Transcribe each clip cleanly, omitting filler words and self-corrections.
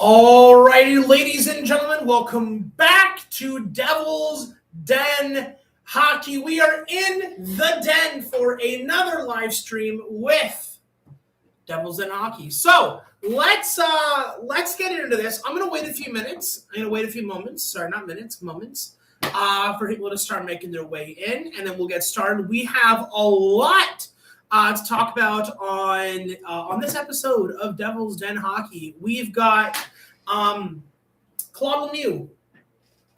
Alrighty, ladies and gentlemen, welcome back to Devil's Den Hockey. We are in the den for another live stream with Devil's Den Hockey. So let's get into this. I'm gonna wait a few minutes. I'm gonna wait a few moments. Sorry, not minutes, moments. For people to start making their way in, and then we'll get started. We have a lot to talk about on this episode of Devil's Den Hockey. We've got Claude Lemieux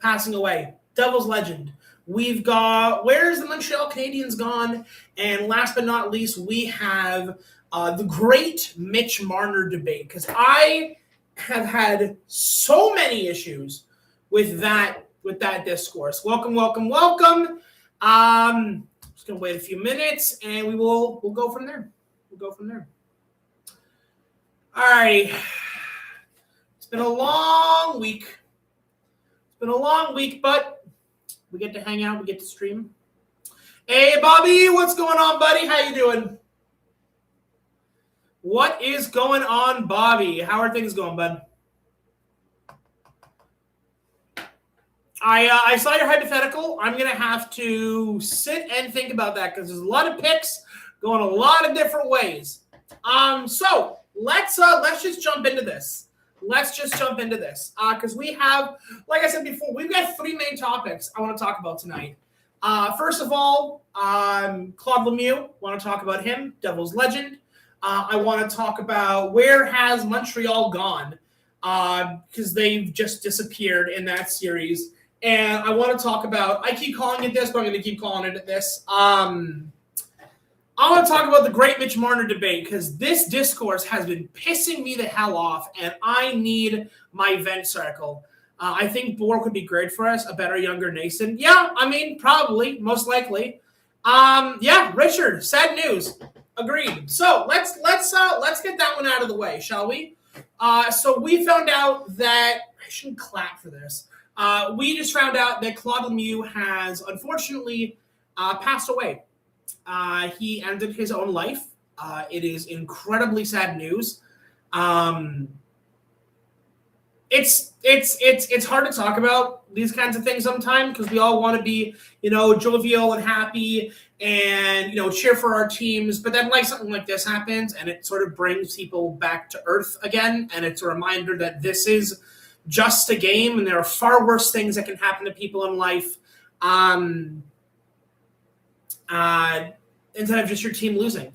passing away, Devils legend. We've got where's the Montreal Canadiens gone? And last but not least, we have the great Mitch Marner debate, because I have had so many issues with that discourse. Welcome. Just gonna wait a few minutes, and we'll go from there. All right. It's been a long week. But we get to hang out. We get to stream. Hey, Bobby, what's going on, buddy? How you doing? What is going on, Bobby? How are things going, bud? I saw your hypothetical. I'm going to have to sit and think about that because there's a lot of picks going a lot of different ways. So let's just jump into this. Because we have, like I said before, we've got three main topics I want to talk about tonight. First of all, Claude Lemieux. Want to talk about him, Devils legend. I want to talk about where has Montreal gone, because they've just disappeared in that series. And I want to talk about, I keep calling it this, but I'm going to keep calling it this. I want to talk about the great Mitch Marner debate, because this discourse has been pissing me the hell off, and I need my vent circle. I think Bork would be great for us, a better, younger Nason. Yeah, I mean, probably, most likely. Yeah, Richard, sad news. Agreed. So let's get that one out of the way, shall we? So we found out that, I shouldn't clap for this. We just found out that Claude Lemieux has unfortunately passed away. He ended his own life. It is incredibly sad news. It's hard to talk about these kinds of things sometimes because we all want to be, jovial and happy and, cheer for our teams. But then something like this happens and it sort of brings people back to earth again. And it's a reminder that this is just a game and there are far worse things that can happen to people in life. Instead of just your team losing.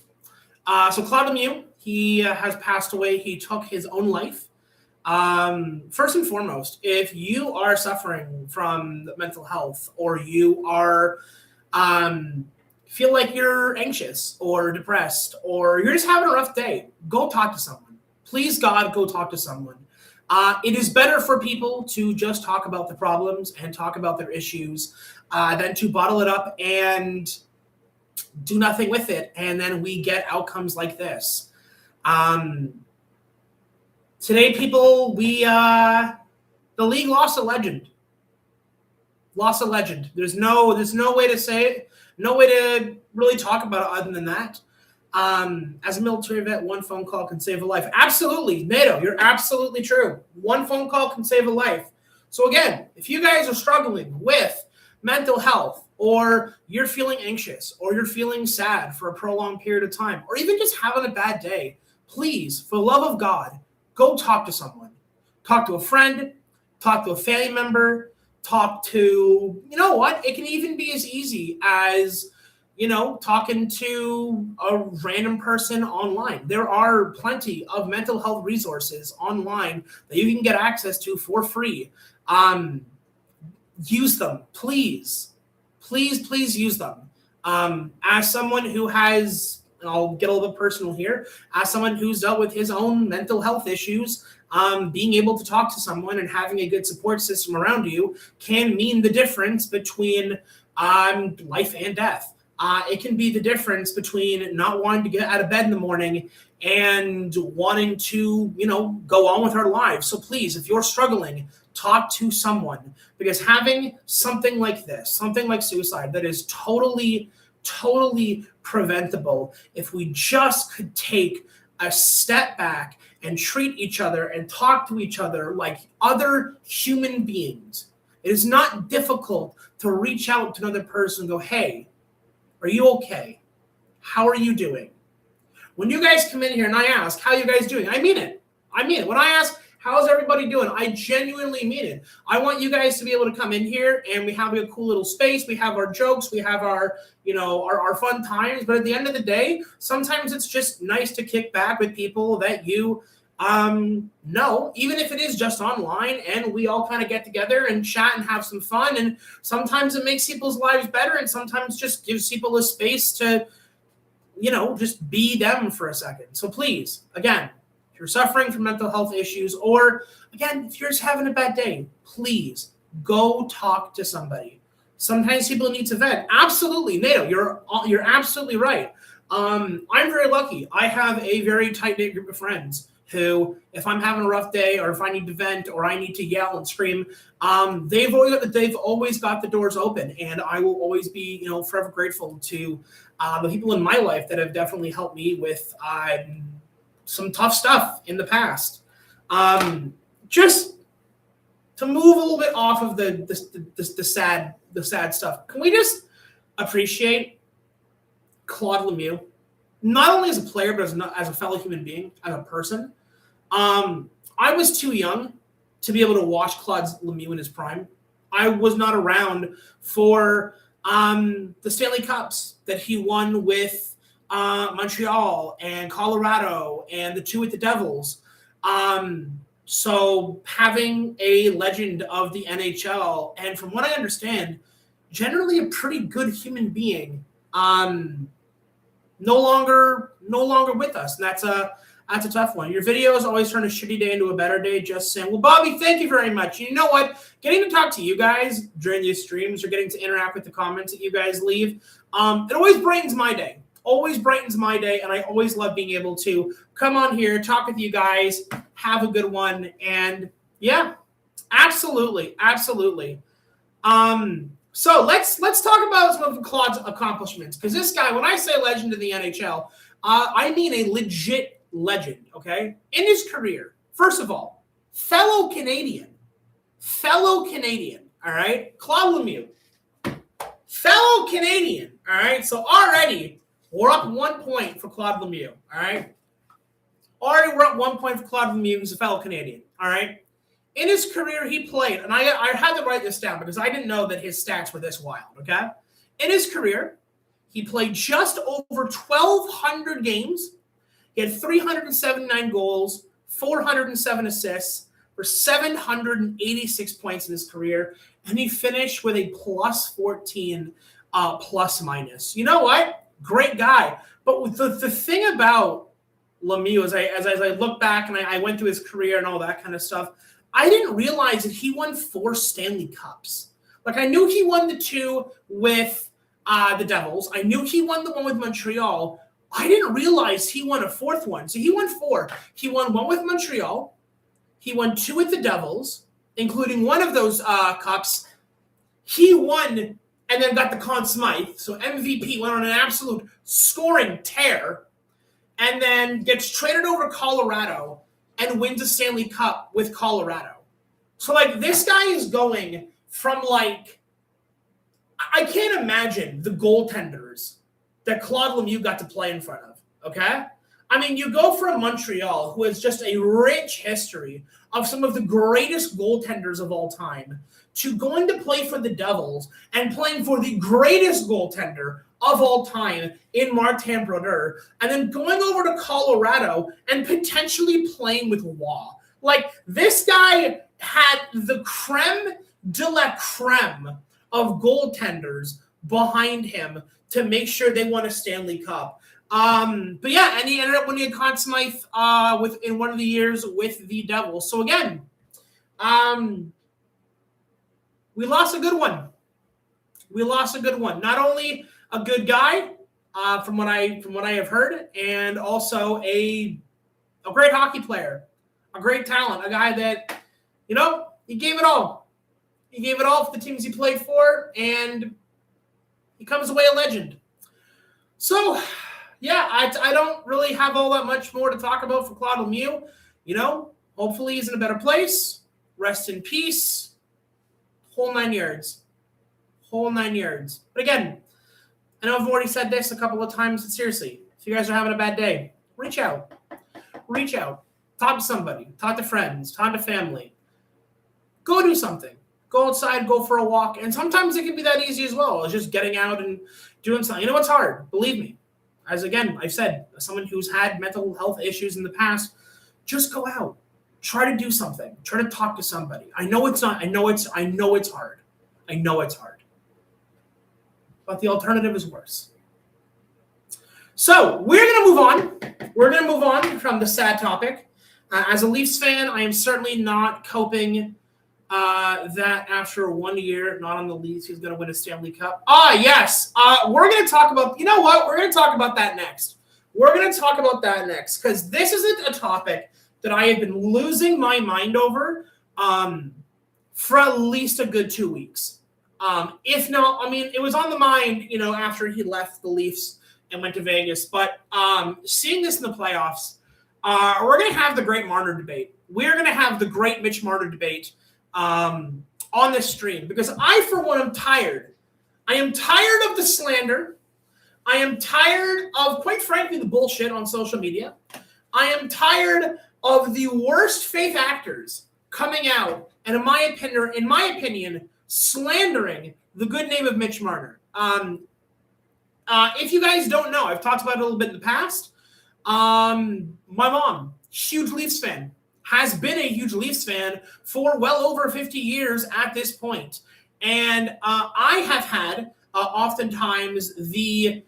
So Claude Lemieux, he has passed away. He took his own life. First and foremost, if you are suffering from mental health or you are feel like you're anxious or depressed or you're just having a rough day, go talk to someone. Please, God, go talk to someone. It is better for people to just talk about the problems and talk about their issues than to bottle it up and do nothing with it, and then we get outcomes like this. Today, people, the league lost a legend. There's no way to say it, no way to really talk about it other than that. As a military vet, one phone call can save a life. Absolutely, NATO, you're absolutely true. One phone call can save a life. So again, if you guys are struggling with mental health, or you're feeling anxious, or you're feeling sad for a prolonged period of time, or even just having a bad day, please, for the love of God, go talk to someone. Talk to a friend, talk to a family member, talk to, it can even be as easy as, talking to a random person online. There are plenty of mental health resources online that you can get access to for free. Use them, please. Please use them. As someone who has, and I'll get a little bit personal here, as someone who's dealt with his own mental health issues, being able to talk to someone and having a good support system around you can mean the difference between life and death. It can be the difference between not wanting to get out of bed in the morning and wanting to, go on with our lives. So please, if you're struggling, talk to someone, because having something like this, something like suicide that is totally preventable, if we just could take a step back and treat each other and talk to each other like other human beings. It is not difficult to reach out to another person and go, hey, are you okay? How are you doing? When you guys come in here and I ask, how are you guys doing? I mean it. When I ask, how's everybody doing? I genuinely mean it. I want you guys to be able to come in here and we have a cool little space. We have our jokes. We have our, our fun times. But at the end of the day, sometimes it's just nice to kick back with people that you know, even if it is just online, and we all kind of get together and chat and have some fun. And sometimes it makes people's lives better, and sometimes just gives people a space to, just be them for a second. So please, again, if you're suffering from mental health issues, or again, if you're just having a bad day, please go talk to somebody. Sometimes people need to vent. Absolutely, Nato, you're absolutely right. I'm very lucky. I have a very tight-knit group of friends who, if I'm having a rough day or if I need to vent or I need to yell and scream, they've always got the doors open, and I will always be, forever grateful to the people in my life that have definitely helped me with some tough stuff in the past. Just to move a little bit off of the sad stuff, can we just appreciate Claude Lemieux, not only as a player but as a fellow human being, as a person? I was too young to be able to watch Claude Lemieux in his prime. I was not around for the Stanley Cups that he won with Montreal and Colorado and the two with the Devils. So having a legend of the NHL, and from what I understand, generally a pretty good human being, no longer with us, and that's a tough one. Your videos always turn a shitty day into a better day. Just saying. Well, Bobby, thank you very much. You know what? Getting to talk to you guys during these streams or getting to interact with the comments that you guys leave, it always brightens my day. Always brightens my day, and I always love being able to come on here, talk with you guys, have a good one, and yeah, absolutely. So let's talk about some of Claude's accomplishments, because this guy, when I say legend in the NHL, I mean a legit legend, okay? In his career, first of all, fellow Canadian, all right? Claude Lemieux, fellow Canadian, all right? So already we're up 1 point for Claude Lemieux, all right? Already we're up 1 point for Claude Lemieux, who's a fellow Canadian, all right? In his career, he played, and I had to write this down because I didn't know that his stats were this wild, okay? In his career, he played just over 1,200 games. He had 379 goals, 407 assists for 786 points in his career, and he finished with a plus 14 plus minus. You know what? Great guy. But the thing about Lemieux, as I look back and I went through his career and all that kind of stuff, I didn't realize that he won 4 Stanley Cups. Like, I knew he won the 2 with the Devils. I knew he won the one with Montreal. I didn't realize he won a 4th one. So he won 4. He won 1 with Montreal. He won 2 with the Devils, including one of those cups. He won and then got the Conn Smythe. So MVP, went on an absolute scoring tear, and then gets traded over to Colorado and wins a Stanley Cup with Colorado. So, this guy is going from, I can't imagine the goaltenders that Claude Lemieux got to play in front of, okay? I mean, you go from Montreal, who has just a rich history of some of the greatest goaltenders of all time, to going to play for the Devils and playing for the greatest goaltender of all time in Martin Brodeur, and then going over to Colorado and potentially playing with Waugh. This guy had the creme de la creme of goaltenders behind him to make sure they won a Stanley Cup. But yeah, and he ended up winning a Conn Smythe in one of the years with the Devils. So again, we lost a good one. Not only a good guy, from what I have heard, and also a great hockey player, a great talent, a guy that, he gave it all. He gave it all for the teams he played for, and he comes away a legend. So, Yeah, I don't really have all that much more to talk about for Claude Lemieux. Hopefully he's in a better place. Rest in peace. Whole 9 yards. Whole 9 yards. But again, I know I've already said this a couple of times, but seriously, if you guys are having a bad day, reach out. Reach out. Talk to somebody. Talk to friends. Talk to family. Go do something. Go outside. Go for a walk. And sometimes it can be that easy as well. It's just getting out and doing something. It's hard. Believe me. As again, I've said, as someone who's had mental health issues in the past, just go out. Try to do something. Try to talk to somebody. I know it's not. I know it's hard. I know it's hard. But the alternative is worse. So we're going to move on. We're going to move on from the sad topic. As a Leafs fan, I am certainly not coping that after 1 year not on the Leafs, he's going to win a Stanley Cup. Yes. We're going to talk about, we're going to talk about that next. We're going to talk about that next because this isn't a topic that I have been losing my mind over for at least a good 2 weeks. If not, it was on the mind, after he left the Leafs and went to Vegas. But seeing this in the playoffs, we're going to have the great Marner debate. We're going to have the great Mitch Marner debate on this stream because I, for one, am tired. I am tired of the slander. I am tired of, quite frankly, the bullshit on social media. I am tired of the worst faith actors coming out and, in my opinion, slandering the good name of Mitch Marner. If you guys don't know, I've talked about it a little bit in the past. My mom, huge Leafs fan, has been a huge Leafs fan for well over 50 years at this point. And I have had oftentimes the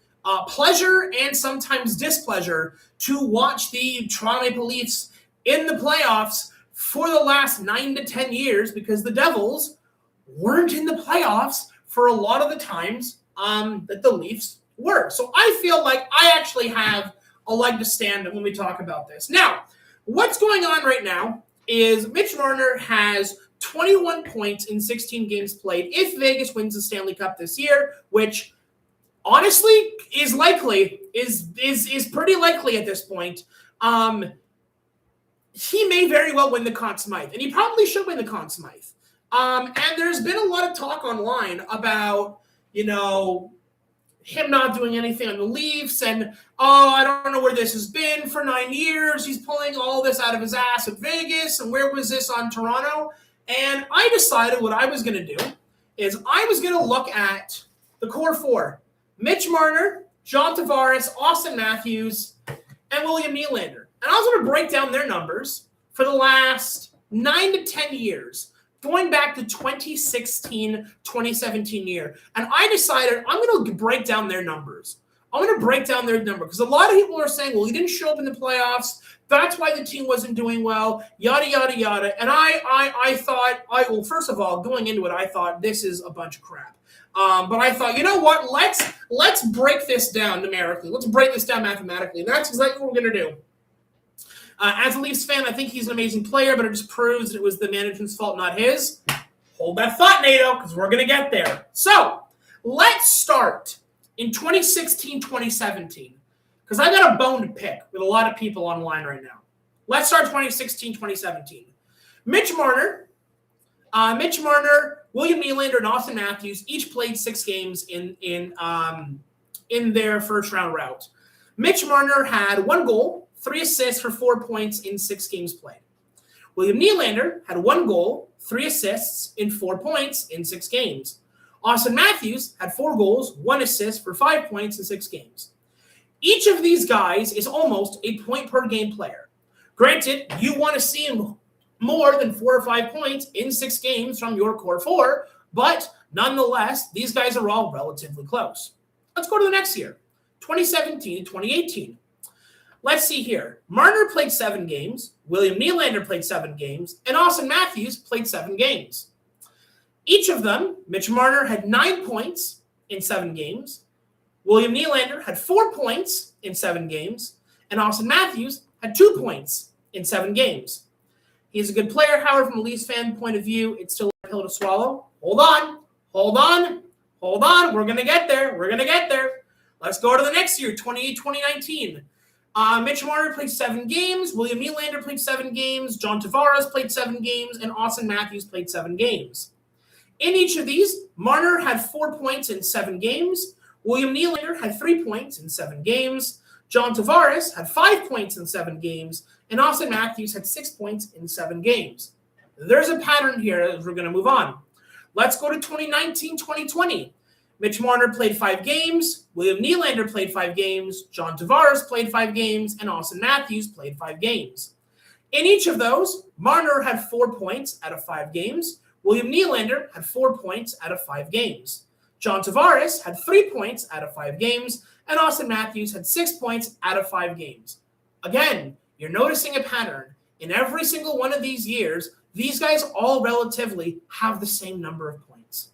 pleasure and sometimes displeasure to watch the Toronto Maple Leafs in the playoffs for the last 9 to 10 years because the Devils weren't in the playoffs for a lot of the times that the Leafs were. So I feel like I actually have a leg to stand when we talk about this. Now, what's going on right now is Mitch Marner has 21 points in 16 games played if Vegas wins the Stanley Cup this year, which honestly is likely, is pretty likely at this point. He may very well win the Conn Smythe, and he probably should win the Conn Smythe. And there's been a lot of talk online about, him not doing anything on the Leafs and, I don't know where this has been for 9 years. He's pulling all this out of his ass at Vegas, and where was this on Toronto? And I decided what I was going to do is I was going to look at the core four. Mitch Marner, John Tavares, Austin Matthews, and William Nylander. And I was going to break down their numbers for the last 9 to 10 years, going back to 2016, 2017 year. And I decided I'm going to break down their numbers. I'm going to break down their number because a lot of people are saying, well, he didn't show up in the playoffs. That's why the team wasn't doing well, yada, yada, yada. And I thought, well, first of all, going into it, I thought this is a bunch of crap. But I thought, you know what? Let's break this down numerically. Let's break this down mathematically. And that's exactly what we're going to do. As a Leafs fan, I think he's an amazing player, but it just proves that it was the management's fault, not his. Hold that thought, NATO, because we're going to get there. So, let's start in 2016, 2017, because I got a bone to pick with a lot of people online right now. Let's start 2016, 2017. Mitch Marner, William Nylander, and Austin Matthews each played 6 games in their first-round route. Mitch Marner had 1 goal, 3 assists for 4 points in 6 games played. William Nylander had 1 goal, 3 assists in 4 points in 6 games. Austin Matthews had 4 goals, 1 assist for 5 points in 6 games. Each of these guys is almost a point-per-game player. Granted, you want to see him more than 4 or 5 points in 6 games from your core 4, but nonetheless, these guys are all relatively close. Let's go to the next year, 2017 to 2018. Let's see here. Marner played 7 games, William Nylander played 7 games, and Austin Matthews played 7 games. Each of them, Mitch Marner had 9 points in 7 games, William Nylander had 4 points in 7 games, and Austin Matthews had 2 points in 7 games. He's a good player, however, from a Leafs fan point of view, it's still a pill to swallow. Hold on. We're going to get there. Let's go to the next year, 2019. Mitch Marner played 7 games. William Nylander played 7 games. John Tavares played 7 games. And Austin Matthews played 7 games. In each of these, Marner had 4 points in 7 games. William Nylander had 3 points in 7 games. John Tavares had 5 points in 7 games. And Austin Matthews had 6 points in 7 games. There's a pattern here as we're going to move on. Let's go to 2019-2020. Mitch Marner played 5 games. William Nylander played 5 games. John Tavares played 5 games. And Austin Matthews played 5 games. In each of those, Marner had 4 points out of 5 games. William Nylander had 4 points out of 5 games. John Tavares had 3 points out of 5 games. And Austin Matthews had 6 points out of 5 games. Again, you're noticing a pattern. In every single one of these years, these guys all relatively have the same number of points.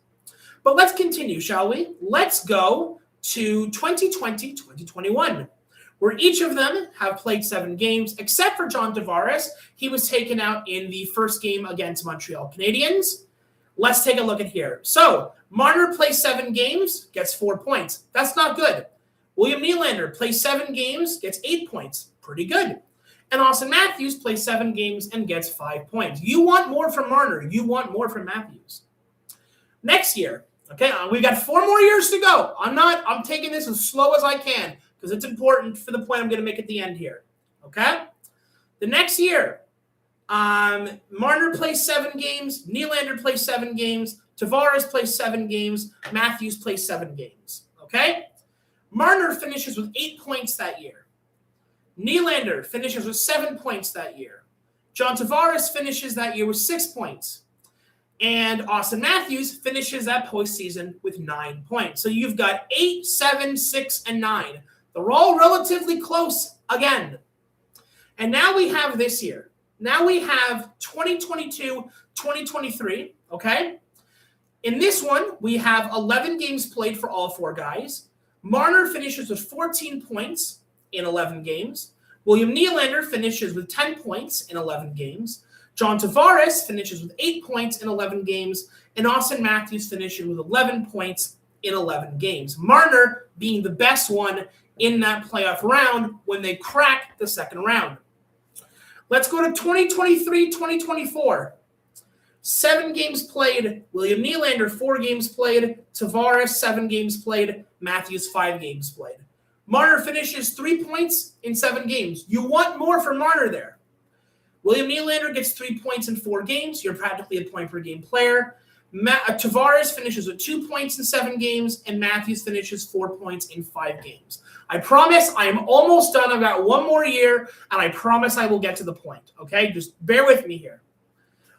But let's continue, shall we? Let's go to 2020-2021, where each of them have played 7 games, except for John Tavares. He was taken out in the first game against Montreal Canadiens. Let's take a look at here. So, Marner plays 7 games, gets 4 points. That's not good. William Nylander plays 7 games, gets 8 points. Pretty good. And Austin Matthews plays 7 games and gets 5 points. You want more from Marner. You want more from Matthews. Next year, okay, we've got 4 more years to go. I'm taking this as slow as I can because it's important for the point I'm going to make at the end here. Okay? The next year, Marner plays 7 games. Nylander plays 7 games. Tavares plays 7 games. Matthews plays 7 games. Okay? Marner finishes with 8 points that year. Nylander finishes with 7 points that year. John Tavares finishes that year with 6 points. And Austin Matthews finishes that postseason with 9 points. So you've got 8, 7, 6, and 9. They're all relatively close again. And now we have this year. Now we have 2022, 2023, okay? In this one, we have 11 games played for all 4 guys. Marner finishes with 14 points in 11 games. William Nylander finishes with 10 points in 11 games. John Tavares finishes with 8 points in 11 games. And Austin Matthews finishes with 11 points in 11 games. Marner being the best one in that playoff round when they crack the second round. Let's go to 2023-2024. 7 games played. William Nylander, 4 games played. Tavares, 7 games played. Matthews, 5 games played. Marner finishes 3 points in 7 games. You want more from Marner there. William Nylander gets 3 points in 4 games. You're practically a point-per-game player. Tavares finishes with 2 points in 7 games, and Matthews finishes 4 points in 5 games. I promise I am almost done. I've got 1 more year, and I promise I will get to the point, okay? Just bear with me here.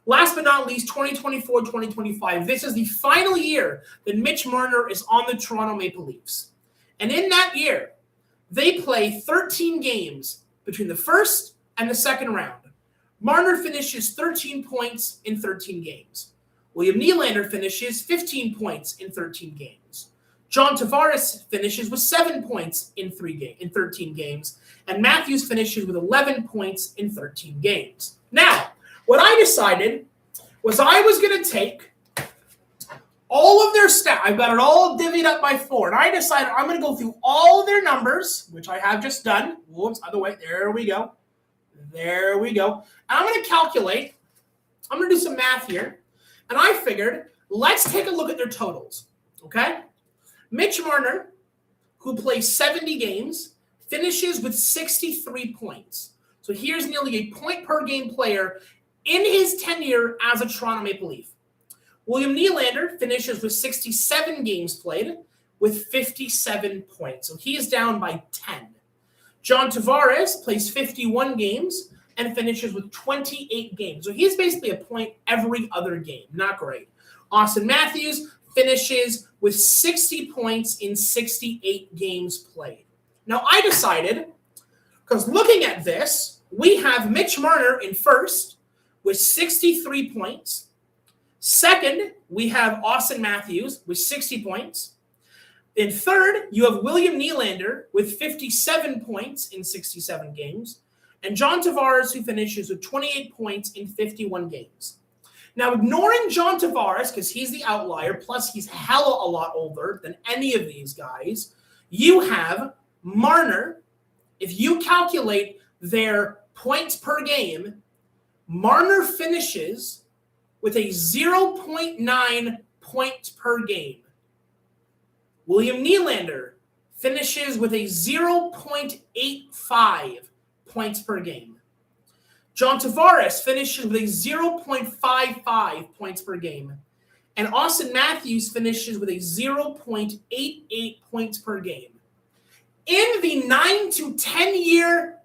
Last but not least, 2024-2025. This is the final year that Mitch Marner is on the Toronto Maple Leafs. And in that year, they play 13 games between the first and the second round. Marner finishes 13 points in 13 games. William Nylander finishes 15 points in 13 games. John Tavares finishes with 7 points in 13 games. And Matthews finishes with 11 points in 13 games. Now, what I decided was I was going to take all of their stats. I've got it all divvied up by 4. And I decided I'm going to go through all of their numbers, which I have just done. Whoops, other way. There we go. There we go. And I'm going to calculate. I'm going to do some math here. And I figured, let's take a look at their totals. Okay? Mitch Marner, who plays 70 games, finishes with 63 points. So here's nearly a point-per-game player in his tenure as a Toronto Maple Leaf. William Nylander finishes with 67 games played with 57 points. So he is down by 10. John Tavares plays 51 games and finishes with 28 games. So he's basically a point every other game. Not great. Austin Matthews finishes with 60 points in 68 games played. Now I decided, because looking at this, we have Mitch Marner in first with 63 points. Second, we have Austin Matthews with 60 points. In third, you have William Nylander with 57 points in 67 games. And John Tavares, who finishes with 28 points in 51 games. Now, ignoring John Tavares, because he's the outlier, plus he's hella a lot older than any of these guys, You have Marner. If you calculate their points per game, Marner finishes with a 0.9 points per game. William Nylander finishes with a 0.85 points per game. John Tavares finishes with a 0.55 points per game. And Austin Matthews finishes with a 0.88 points per game. In the 9 to 10 year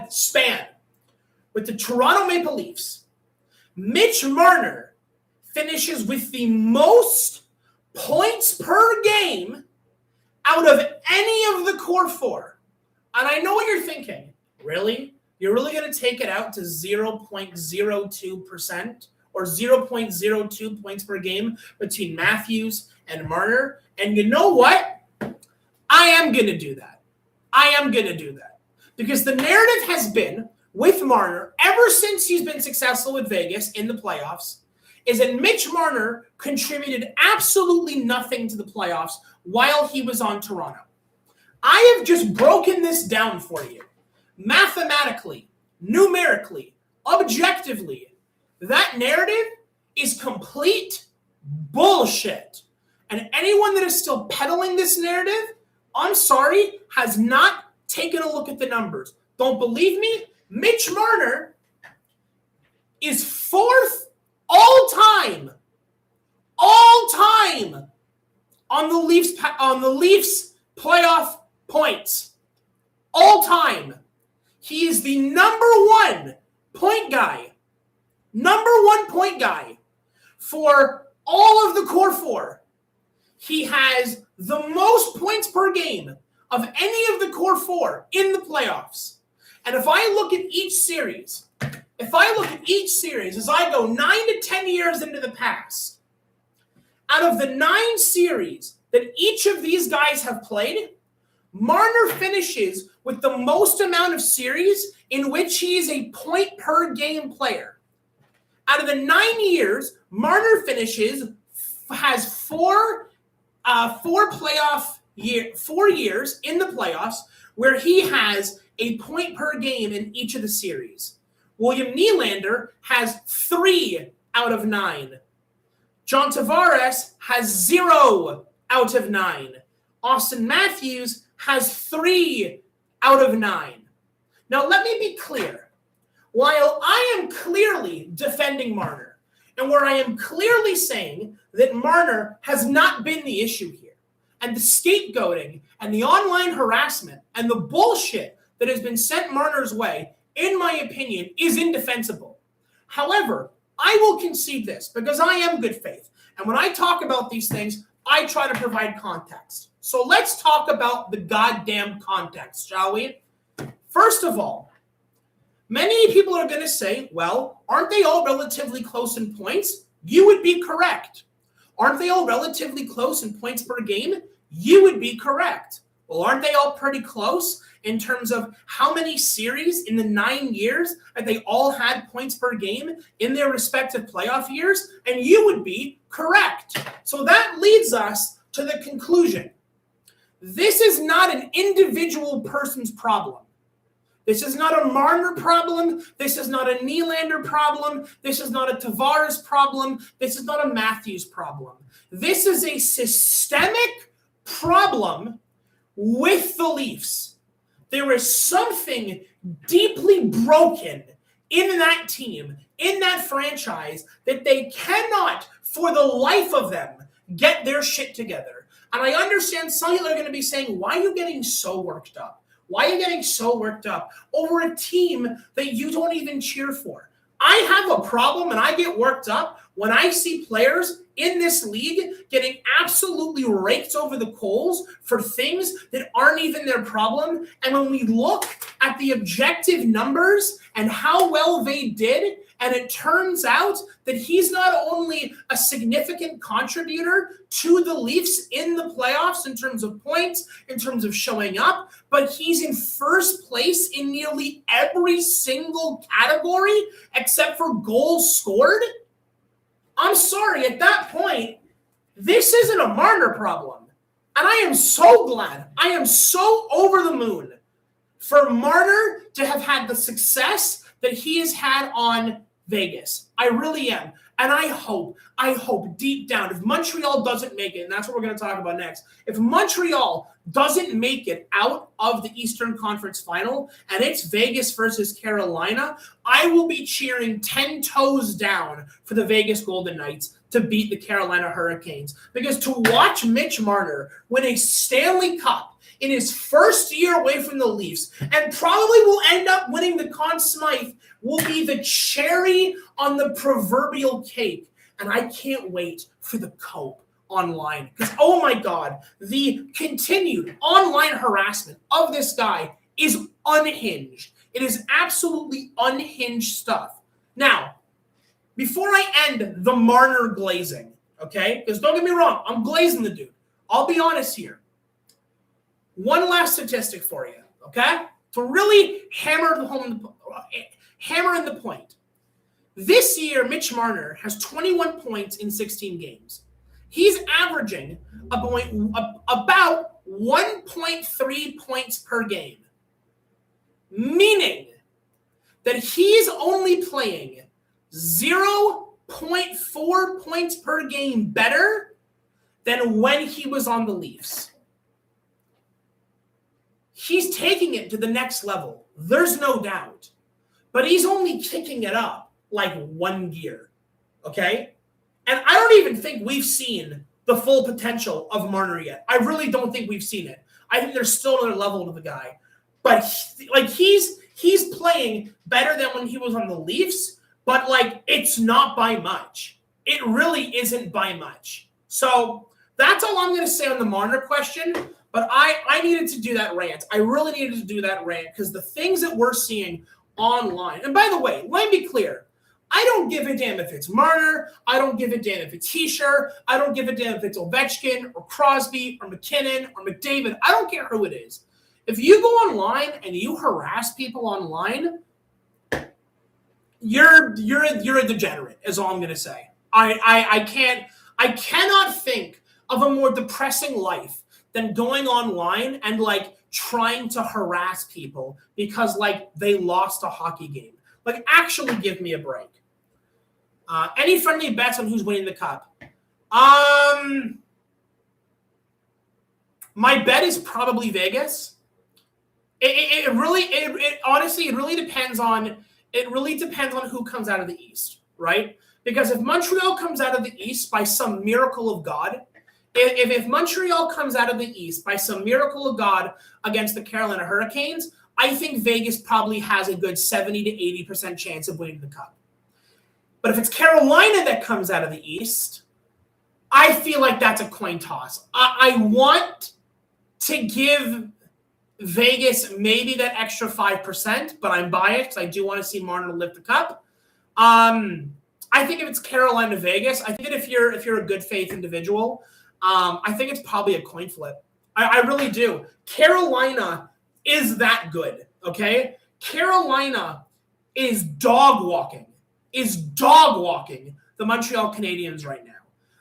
span with the Toronto Maple Leafs, Mitch Marner finishes with the most points per game out of any of the core four. And I know what you're thinking. Really? You're really going to take it out to 0.02% or 0.02 points per game between Matthews and Marner? And you know what? I am going to do that. Because the narrative has been with Marner, ever since he's been successful with Vegas in the playoffs, is that Mitch Marner contributed absolutely nothing to the playoffs while he was on Toronto. I have just broken this down for you. Mathematically, numerically, objectively, that narrative is complete bullshit. And anyone that is still peddling this narrative, I'm sorry, has not taken a look at the numbers. Don't believe me? Mitch Marner is fourth all time on the Leafs playoff points. All time. He is the number one point guy for all of the core four. He has the most points per game of any of the core four in the playoffs. And if I look at each series, as I go 9 to 10 years into the past, out of the 9 series that each of these guys have played, Marner finishes with the most amount of series in which he is a point per game player. Out of the 9 years, Marner has 4 years in the playoffs where he has a point per game in each of the series. William Nylander has 3 out of 9. John Tavares has 0 out of 9. Austin Matthews has 3 out of 9. Now, let me be clear. While I am clearly defending Marner, and where I am clearly saying that Marner has not been the issue here, and the scapegoating and the online harassment and the bullshit that has been sent Marner's way, in my opinion, is indefensible. However, I will concede this because I am good faith. And when I talk about these things, I try to provide context. So let's talk about the goddamn context, shall we? First of all, many people are going to say, well, aren't they all relatively close in points? You would be correct. Aren't they all relatively close in points per game? You would be correct. Well, aren't they all pretty close in terms of how many series in the 9 years that they all had points per game in their respective playoff years? And you would be correct. So that leads us to the conclusion. This is not an individual person's problem. This is not a Marner problem. This is not a Nylander problem. This is not a Tavares problem. This is not a Matthews problem. This is a systemic problem with the Leafs. There is something deeply broken in that team, in that franchise, that they cannot, for the life of them, get their shit together. And I understand some people are going to be saying, why are you getting so worked up? Why are you getting so worked up over a team that you don't even cheer for? I have a problem and I get worked up when I see players in this league getting absolutely raked over the coals for things that aren't even their problem. And when we look at the objective numbers and how well they did, and it turns out that he's not only a significant contributor to the Leafs in the playoffs in terms of points, in terms of showing up, but he's in first place in nearly every single category except for goals scored. I'm sorry, at that point, this isn't a Marner problem. And I am so glad, I am so over the moon for Marner to have had the success that he has had on Vegas. I really am. And I hope deep down, if Montreal doesn't make it, and that's what we're going to talk about next, if Montreal doesn't make it out of the Eastern Conference Final and it's Vegas versus Carolina, I will be cheering 10 toes down for the Vegas Golden Knights to beat the Carolina Hurricanes. Because to watch Mitch Marner win a Stanley Cup in his first year away from the Leafs, and probably will end up winning the Conn Smythe, will be the cherry on the proverbial cake. And I can't wait for the Cope online. Because, oh my God, the continued online harassment of this guy is unhinged. It is absolutely unhinged stuff. Now, before I end the Marner glazing, okay? Because don't get me wrong, I'm glazing the dude. I'll be honest here. One last statistic for you, okay? To really hammer in the point. This year, Mitch Marner has 21 points in 16 games. He's averaging about 1.3 points per game, meaning that he's only playing 0.4 points per game better than when he was on the Leafs. He's taking it to the next level. There's no doubt. But he's only kicking it up like one gear, okay? And I don't even think we've seen the full potential of Marner yet. I really don't think we've seen it. I think there's still another level to the guy. But he's playing better than when he was on the Leafs, but like it's not by much. It really isn't by much. So that's all I'm going to say on the Marner question. But I needed to do that rant. I really needed to do that rant because the things that we're seeing online. And by the way, let me be clear. I don't give a damn if it's Marner. I don't give a damn if it's Hischier. I don't give a damn if it's Ovechkin or Crosby or McKinnon or McDavid. I don't care who it is. If you go online and you harass people online, you're a degenerate, is all I'm going to say. I cannot think of a more depressing life than going online and like trying to harass people because like they lost a hockey game. Like actually give me a break. Any friendly bets on who's winning the cup? My bet is probably Vegas. It really depends on who comes out of the East, right? Because if Montreal comes out of the East by some miracle of God, if Montreal comes out of the East by some miracle of God against the Carolina Hurricanes, I think Vegas probably has a good 70 to 80% chance of winning the cup. But if it's Carolina that comes out of the East, I feel like that's a coin toss. I want to give Vegas maybe that extra 5%, but I'm biased. I do want to see Marner lift the cup. I think if it's Carolina Vegas, I think that if you're a good faith individual, I think it's probably a coin flip. I really do. Carolina is that good, okay? Carolina is dog walking the Montreal Canadiens right now.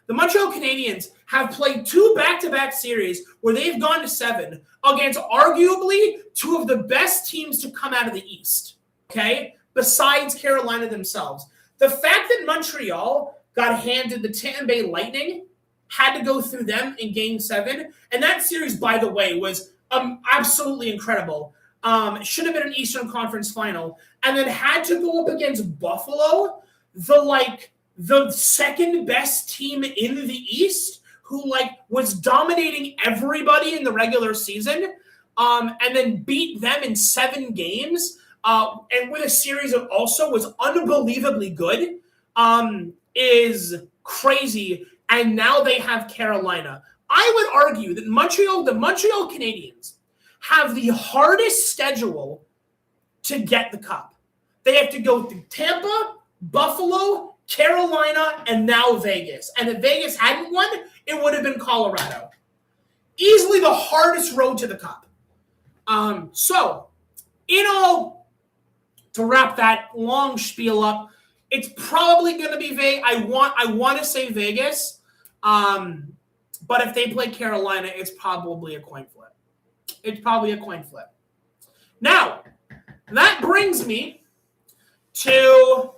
The Montreal Canadiens have played 2 back-to-back series where they've gone to 7 against arguably 2 of the best teams to come out of the East, okay? Besides Carolina themselves. The fact that Montreal got handed the Tampa Bay Lightning, had to go through them in Game 7, and that series, by the way, was absolutely incredible. Should have been an Eastern Conference Final, and then had to go up against Buffalo, the second best team in the East, who was dominating everybody in the regular season, and then beat them in 7 games, and with a series that also was unbelievably good, is crazy. And now they have Carolina. I would argue that the Montreal Canadiens have the hardest schedule to get the cup. They have to go through Tampa, Buffalo, Carolina, and now Vegas. And if Vegas hadn't won, it would have been Colorado. Easily the hardest road to the cup. So, in all, to wrap that long spiel up, it's probably going to be Vegas. I want to say Vegas. But if they play Carolina, it's probably a coin flip. It's probably a coin flip. Now, that brings me to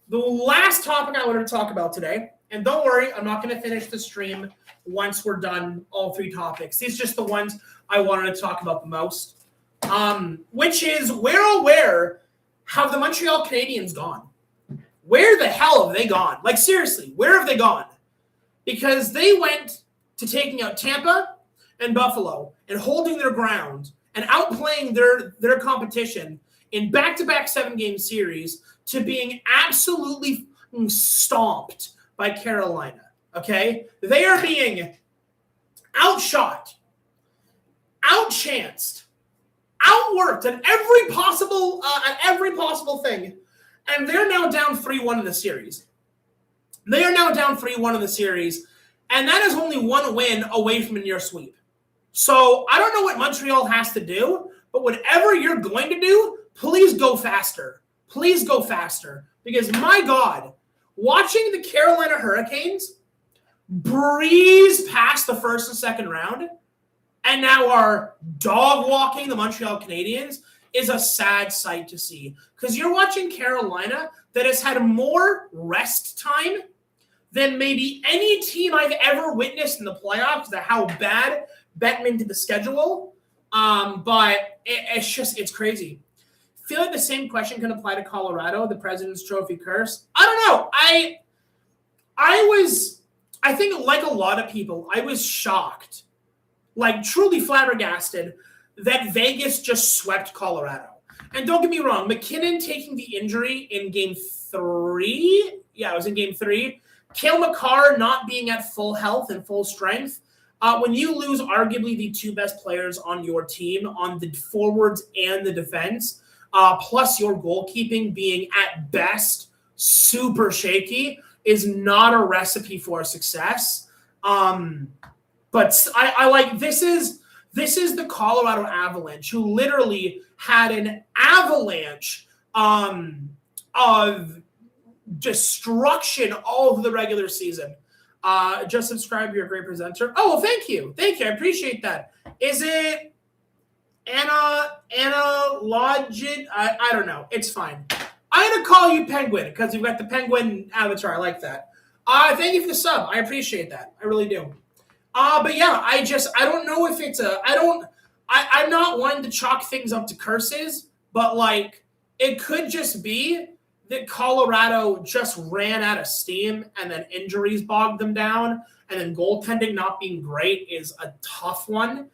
the last topic I wanted to talk about today. And don't worry, I'm not going to finish the stream once we're done all three topics. These are just the ones I wanted to talk about the most. Which is, where have the Montreal Canadiens gone? Where the hell have they gone? Like, seriously, where have they gone? Because they went to taking out Tampa and Buffalo and holding their ground and outplaying their competition in back-to-back 7-game series to being absolutely stomped by Carolina, okay? They are being outshot, outchanced, outworked at every possible thing, and they're now down 3-1 in the series. They are now down 3-1 in the series, and that is only one win away from a near sweep. So I don't know what Montreal has to do, but whatever you're going to do, please go faster. Please go faster. Because, my God, watching the Carolina Hurricanes breeze past the first and second round and now are dog-walking the Montreal Canadiens is a sad sight to see. Because you're watching Carolina that has had more rest time than maybe any team I've ever witnessed in the playoffs, because of how bad Bettman did the schedule. But it's crazy. I feel like the same question can apply to Colorado, the President's Trophy curse. I don't know. I think like a lot of people, I was shocked, like truly flabbergasted, that Vegas just swept Colorado. And don't get me wrong, McKinnon taking the injury in Game 3. Yeah, it was in Game 3. Cale Makar not being at full health and full strength. When you lose arguably the two best players on your team, on the forwards and the defense, plus your goalkeeping being at best super shaky, is not a recipe for success. But I like this is the Colorado Avalanche, who literally had an avalanche of destruction all of the regular season. Just subscribe. You're a great presenter. Oh, well, thank you. I appreciate that. Is it Anna Logit? I don't know. It's fine. I'm going to call you Penguin because you've got the Penguin avatar. I like that. Thank you for the sub. I appreciate that. I really do. But yeah, I don't know if it's I'm not one to chalk things up to curses, but like it could just be that Colorado just ran out of steam and then injuries bogged them down, and then goaltending not being great is a tough one.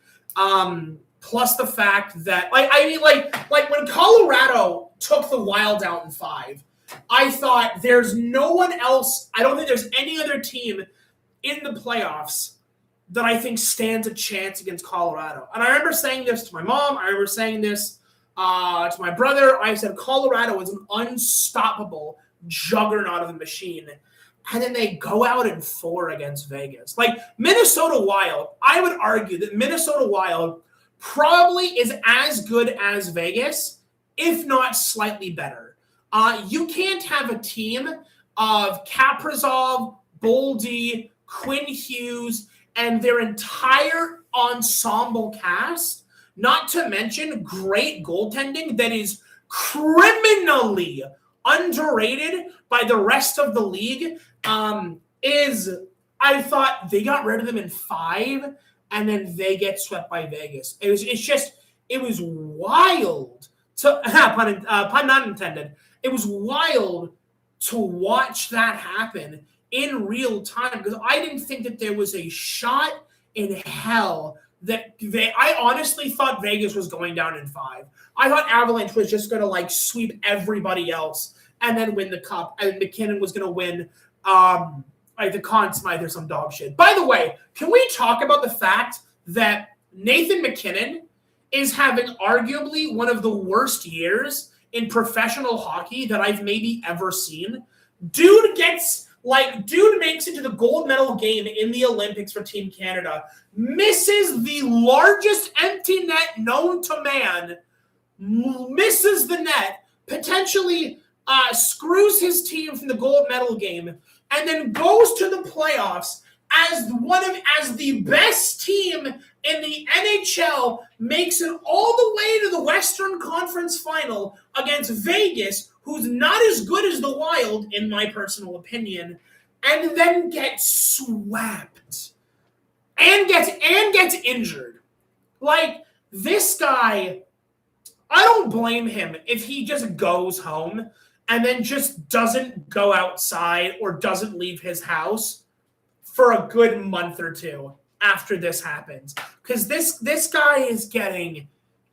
Plus the fact that like when Colorado took the Wild out in 5, I thought there's no one else. I don't think there's any other team in the playoffs that I think stands a chance against Colorado. And I remember saying this to my mom. I remember saying this to my brother. I said Colorado is an unstoppable juggernaut of a machine. And then they go out in 4 against Vegas. Like Minnesota Wild, I would argue that Minnesota Wild probably is as good as Vegas, if not slightly better. You can't have a team of Kaprizov, Boldy, Quinn Hughes, and their entire ensemble cast, not to mention great goaltending that is criminally underrated by the rest of the league, I thought they got rid of them in 5, and then they get swept by Vegas. It was wild to pun not intended. It was wild to watch that happen in real time, because I didn't think that there was a shot in hell that I honestly thought Vegas was going down in 5. I thought Avalanche was just going to like sweep everybody else and then win the cup, and McKinnon was going to win like the Conn Smythe or some dog shit. By the way, can we talk about the fact that Nathan McKinnon is having arguably one of the worst years in professional hockey that I've maybe ever seen? Dude makes it to the gold medal game in the Olympics for Team Canada, misses the largest empty net known to man, misses the net, potentially screws his team from the gold medal game, and then goes to the playoffs as the best team in the NHL makes it all the way to the Western Conference Final against Vegas, who's not as good as the Wild, in my personal opinion, and then gets swept and gets injured. Like, this guy, I don't blame him if he just goes home and then just doesn't go outside or doesn't leave his house for a good month or two after this happens. Because this guy is getting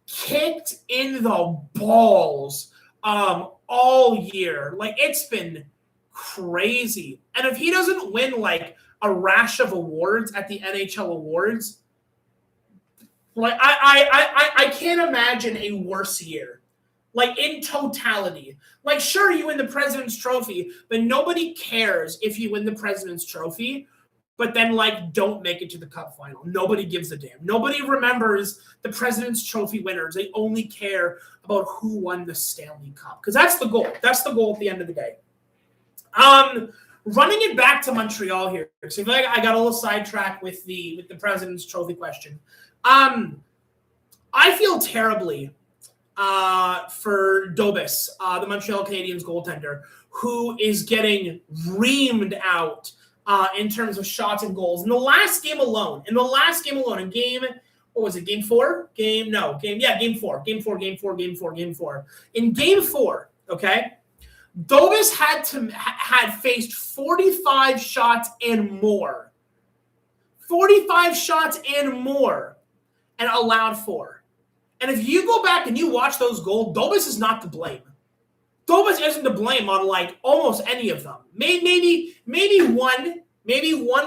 kicked in the balls all year. Like, it's been crazy. And if he doesn't win like a rash of awards at the NHL awards, like I can't imagine a worse year. Like, in totality. Like, sure, you win the President's Trophy, but nobody cares if you win the President's Trophy, but then, like, don't make it to the Cup final. Nobody gives a damn. Nobody remembers the President's Trophy winners. They only care about who won the Stanley Cup, because that's the goal. That's the goal at the end of the day. Running it back to Montreal here. So I feel like I got a little sidetracked with the President's Trophy question. I feel terribly for Dobis, the Montreal Canadiens goaltender, who is getting reamed out in terms of shots and goals. In the last game alone, in game, what was it, game four? Game four. In game four, okay, Dobis had faced 45 shots and more. 45 shots and more, and allowed 4. And if you go back and you watch those goals, Dobis is not to blame. Dobis isn't to blame on like almost any of them. Maybe one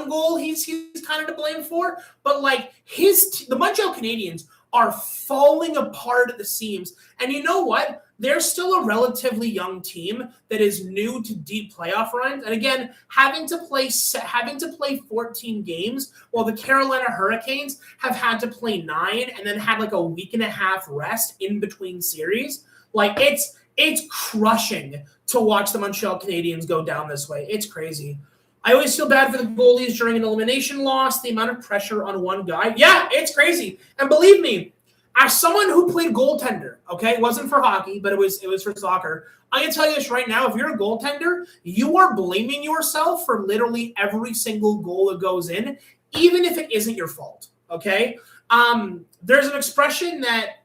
goal he's kind of to blame for, but like the Montreal Canadiens are falling apart at the seams. And you know what? They're still a relatively young team that is new to deep playoff runs. And again, having to play 14 games, while the Carolina Hurricanes have had to play 9 and then had like a week and a half rest in between series. Like, it's crushing to watch the Montreal Canadiens go down this way. It's crazy. I always feel bad for the goalies during an elimination loss, the amount of pressure on one guy. Yeah, it's crazy. And believe me, as someone who played goaltender, okay, it wasn't for hockey, but it was for soccer, I can tell you this right now, if you're a goaltender, you are blaming yourself for literally every single goal that goes in, even if it isn't your fault, okay? There's an expression that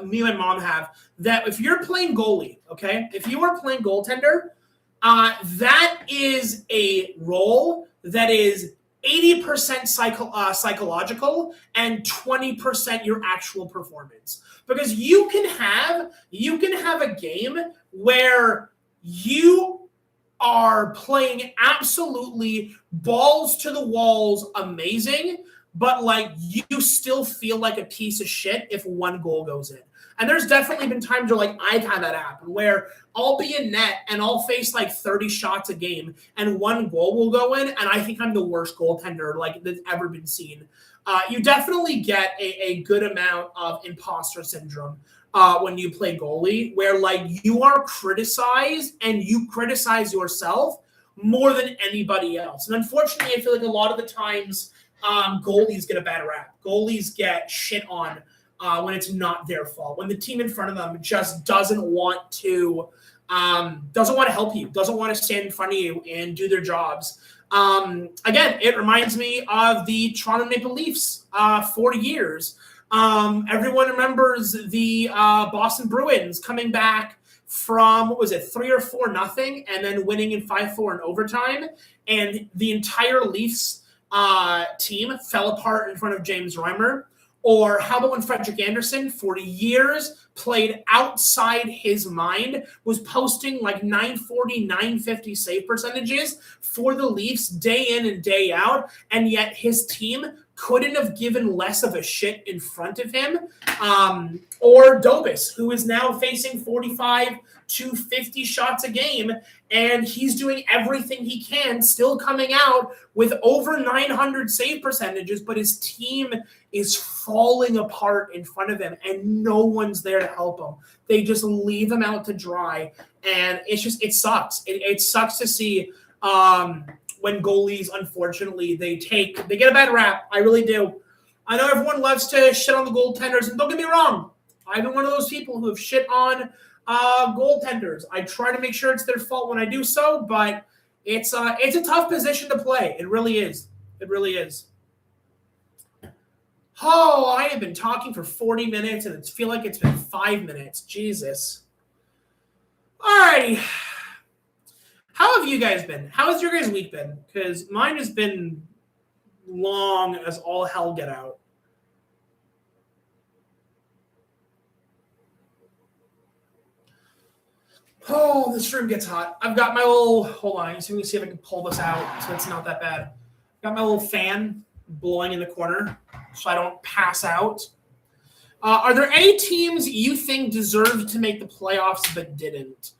me and my mom have, that if you're playing goalie, okay, if you are playing goaltender, that is a role that is 80% psychological and 20% your actual performance. Because you can have a game where you are playing absolutely balls to the walls amazing, but like you still feel like a piece of shit if one goal goes in. And there's definitely been times where, like, I've had that happen, where I'll be in net and I'll face like 30 shots a game and one goal will go in, and I think I'm the worst goaltender like that's ever been seen. You definitely get a good amount of imposter syndrome when you play goalie, where like you are criticized and you criticize yourself more than anybody else. And unfortunately, I feel like a lot of the times goalies get a bad rap. Goalies get shit on when it's not their fault, when the team in front of them just doesn't want to help you, doesn't want to stand in front of you and do their jobs. Again, it reminds me of the Toronto Maple Leafs for years. Everyone remembers the Boston Bruins coming back from, 3 or 4-0, and then winning in 5-4 in overtime, and the entire Leafs team fell apart in front of James Reimer. Or how about when Frederik Andersen, for years, played outside his mind, was posting like 940, 950 save percentages for the Leafs day in and day out, and yet his team couldn't have given less of a shit in front of him. Or Dobis, who is now facing 45 to 50 shots a game, and he's doing everything he can, still coming out with over 900 save percentages, but his team is falling apart in front of him, and no one's there to help him. They just leave him out to dry, and it sucks. It sucks to see when goalies, unfortunately, they get a bad rap. I really do. I know everyone loves to shit on the goaltenders, and don't get me wrong. I've been one of those people who have shit on goaltenders. I try to make sure it's their fault when I do so, but it's a tough position to play. It really is. It really is. Oh, I have been talking for 40 minutes, and it feels like it's been 5 minutes. Jesus. All righty. How have you guys been? How has your guys' week been? Because mine has been long as all hell get out. Oh, this room gets hot. I've got my little, hold on, let me see if I can pull this out so it's not that bad. Got my little fan blowing in the corner so I don't pass out. Are there any teams you think deserved to make the playoffs but didn't?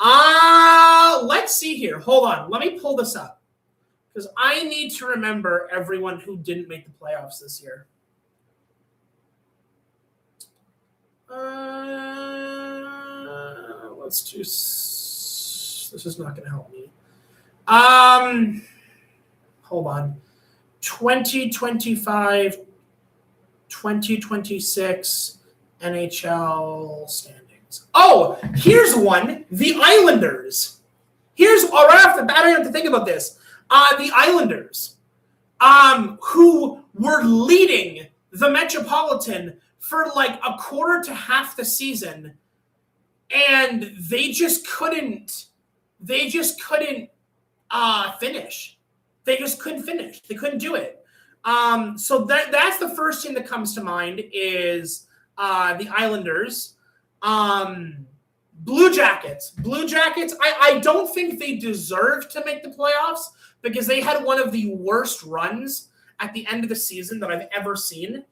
Let's see here. Hold on. Let me pull this up because I need to remember everyone who didn't make the playoffs this year. Let's just. This is not going to help me. Hold on. 2025, 2026 NHL standings. Oh, here's one. The Islanders. Right off the bat, I have to think about this. The Islanders, who were leading the Metropolitan for like a quarter to half the season, and they just couldn't finish. They just couldn't finish. They couldn't do it. So that's the first thing that comes to mind is the Islanders. Blue Jackets. I don't think they deserve to make the playoffs because they had one of the worst runs at the end of the season that I've ever seen.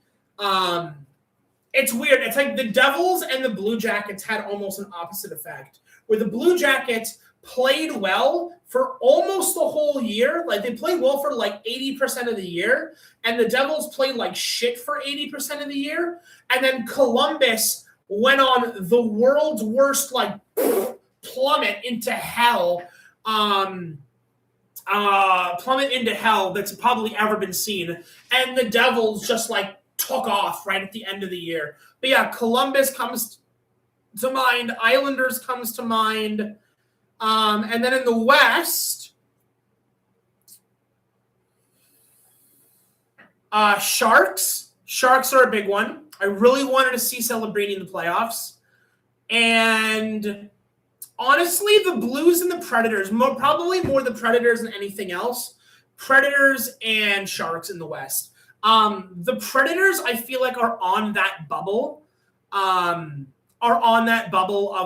It's weird. It's like the Devils and the Blue Jackets had almost an opposite effect, where the Blue Jackets played well for almost the whole year. Like they played well for like 80% of the year, and the Devils played like shit for 80% of the year. And then Columbus went on the world's worst like plummet into hell. Plummet into hell that's probably ever been seen. And the Devils just like took off right at the end of the year. But yeah, Columbus comes to mind. Islanders comes to mind. And then in the West, Sharks. Sharks are a big one. I really wanted to see Celebrini in the playoffs. And honestly, the Blues and the Predators, probably more the Predators than anything else. Predators and Sharks in the West. The Predators, I feel like, are on that bubble. Of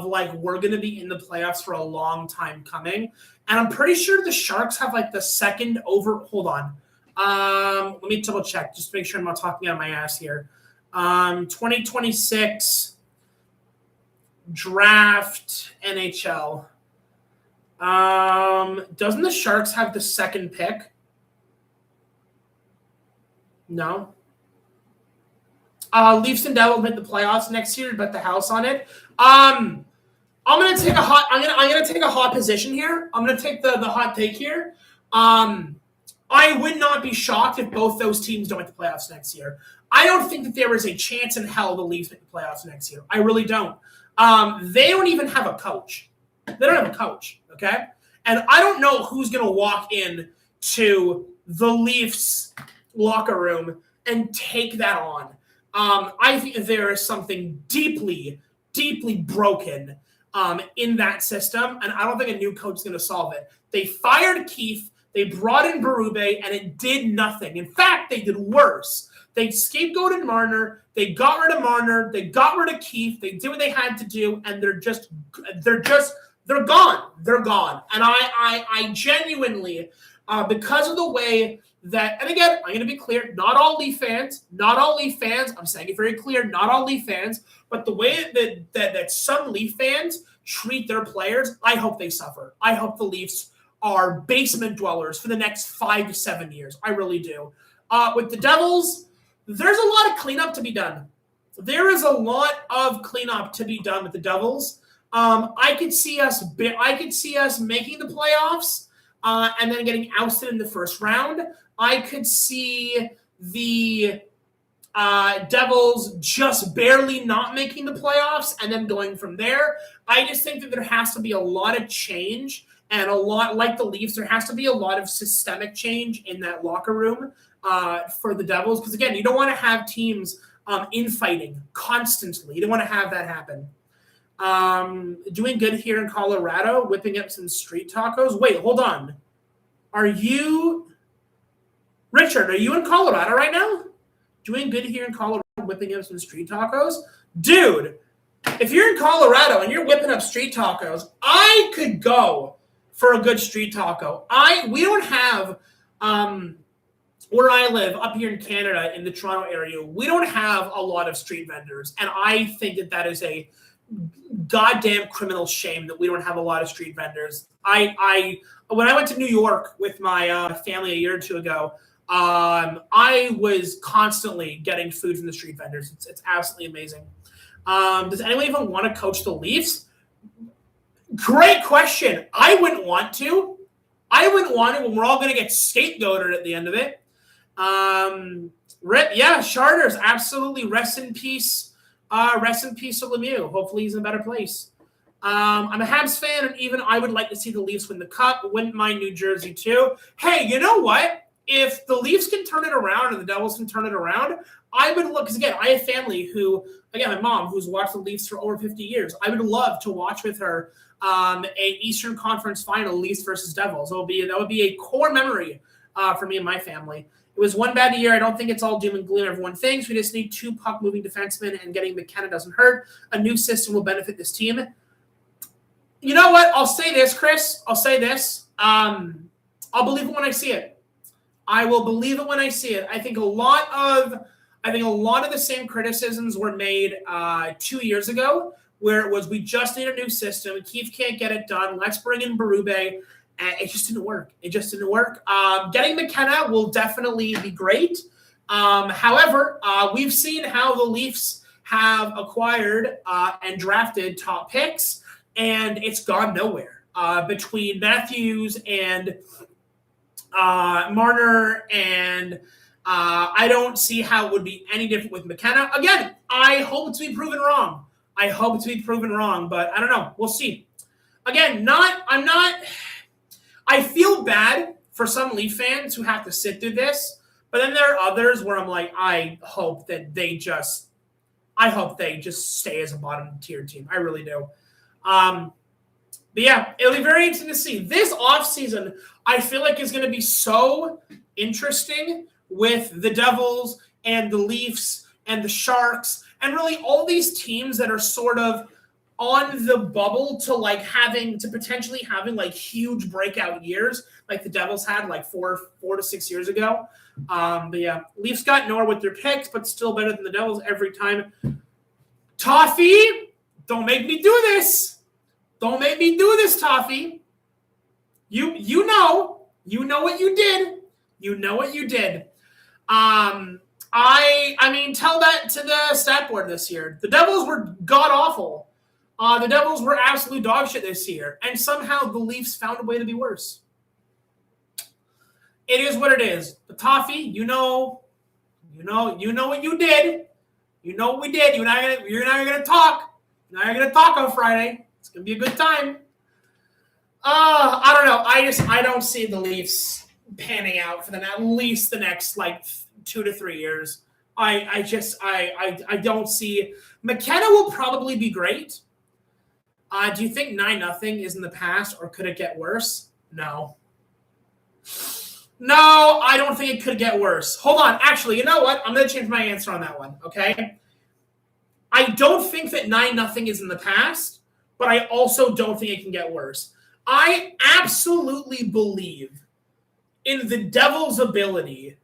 like, we're going to be in the playoffs for a long time coming. And I'm pretty sure the Sharks have like the second over. Hold on. Let me double check just to make sure I'm not talking out of my ass here. 2026 draft NHL. Doesn't the Sharks have the second pick? No. Leafs and Devils make the playoffs next year, bet the house on it. I'm gonna take a hot position here. I'm gonna take the hot take here. I would not be shocked if both those teams don't make the playoffs next year. I don't think that there is a chance in hell the Leafs make the playoffs next year. I really don't. They don't even have a coach. They don't have a coach, okay? And I don't know who's gonna walk in to the Leafs locker room and take that on. I think there is something deeply, deeply broken in that system, and I don't think a new coach is going to solve it. They fired Keefe, they brought in Berube, and it did nothing. In fact, they did worse. They scapegoated Marner, they got rid of Marner, they got rid of Keefe, they did what they had to do, and they're gone. They're gone. And I genuinely, because of the way that, and again, I'm going to be clear, not all Leaf fans, I'm saying it very clear, not all Leaf fans, but the way that some Leaf fans treat their players, I hope they suffer. I hope the Leafs are basement dwellers for the next 5 to 7 years. I really do. With the Devils, there's a lot of cleanup to be done. There is a lot of cleanup to be done with the Devils. I could see us making the playoffs. and then getting ousted in the first round. I could see the Devils just barely not making the playoffs and then going from there. I just think that there has to be a lot of change, and a lot, like the Leafs, there has to be a lot of systemic change in that locker room for the Devils. Because, again, you don't want to have teams infighting constantly. You don't want to have that happen. Doing good here in Colorado, whipping up some street tacos. Wait, hold on. Richard, are you in Colorado right now? Doing good here in Colorado, whipping up some street tacos? Dude, if you're in Colorado and you're whipping up street tacos, I could go for a good street taco. We don't have, where I live up here in Canada in the Toronto area, we don't have a lot of street vendors. And I think that is a goddamn criminal shame that we don't have a lot of street vendors. When I went to New York with my family a year or two ago, I was constantly getting food from the street vendors. It's absolutely amazing. Does anyone even want to coach the Leafs? Great question. I wouldn't want to. When we're all going to get scapegoated at the end of it. Charters, absolutely. Rest in peace to Lemieux. Hopefully he's in a better place. I'm a Habs fan, and even I would like to see the Leafs win the Cup. Wouldn't mind New Jersey too. Hey, you know what? If the Leafs can turn it around and the Devils can turn it around, I would look, because again, I have family who, again, my mom, who's watched the Leafs for over 50 years. I would love to watch with her an Eastern Conference final, Leafs versus Devils. That would be a core memory for me and my family. It was one bad year. I don't think it's all doom and gloom everyone thinks. We just need 2 puck-moving defensemen, and getting McKenna doesn't hurt. A new system will benefit this team. You know what? I'll say this, Chris. I'll believe it when I see it. I will believe it when I see it. I think a lot of the same criticisms were made 2 years ago, where it was, we just need a new system. Keefe can't get it done. Let's bring in Berube. It just didn't work. Getting McKenna will definitely be great. However, we've seen how the Leafs have acquired and drafted top picks, and it's gone nowhere. Between Matthews and Marner, and I don't see how it would be any different with McKenna. Again, I hope to be proven wrong. But I don't know. We'll see. Again, I feel bad for some Leaf fans who have to sit through this, but then there are others where I'm like, I hope they just stay as a bottom tier team. I really do. But yeah, it'll be very interesting to see. This offseason, I feel like, is going to be so interesting with the Devils and the Leafs and the Sharks and really all these teams that are sort of on the bubble to potentially having like huge breakout years like the Devils had like 4 to 6 years ago. But yeah, Leafs got nowhere with their picks, but still better than the Devils every time. Toffee, don't make me do this. Don't make me do this, Toffee. You know what you did. I mean, tell that to the stat board this year. The Devils were god awful. The Devils were absolute dog shit this year, and somehow the Leafs found a way to be worse. It is what it is. But Toffee, you know what you did. You know what we did. You're not gonna talk. You're not gonna talk on Friday. It's going to be a good time. I don't know. I don't see the Leafs panning out for at least the next 2 to 3 years. I don't see. McKenna will probably be great. Do you think 9-0 is in the past, or could it get worse? No, I don't think it could get worse. Hold on. Actually, you know what? I'm going to change my answer on that one, okay? I don't think that 9-0 is in the past, but I also don't think it can get worse. I absolutely believe in the Devils' ability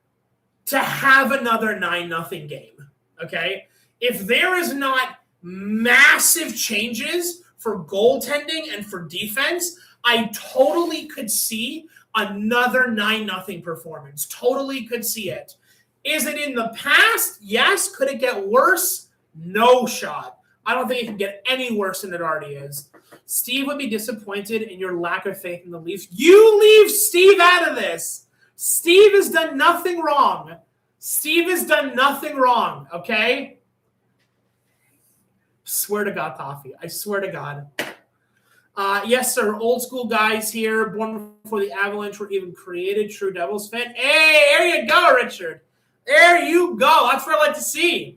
to have another 9-0 game, okay? If there is not massive changes for goaltending and for defense, I totally could see another 9-0 performance. Totally could see it. Is it in the past? Yes. Could it get worse? No shot. I don't think it can get any worse than it already is. Steve would be disappointed in your lack of faith in the Leafs. You leave Steve out of this. Steve has done nothing wrong. Steve has done nothing wrong, okay? Swear to God, Toffee. I swear to God. Yes, sir. Old school guys here. Born before the Avalanche were even created. True Devils fan. Hey, there you go, Richard. There you go. That's what I like to see.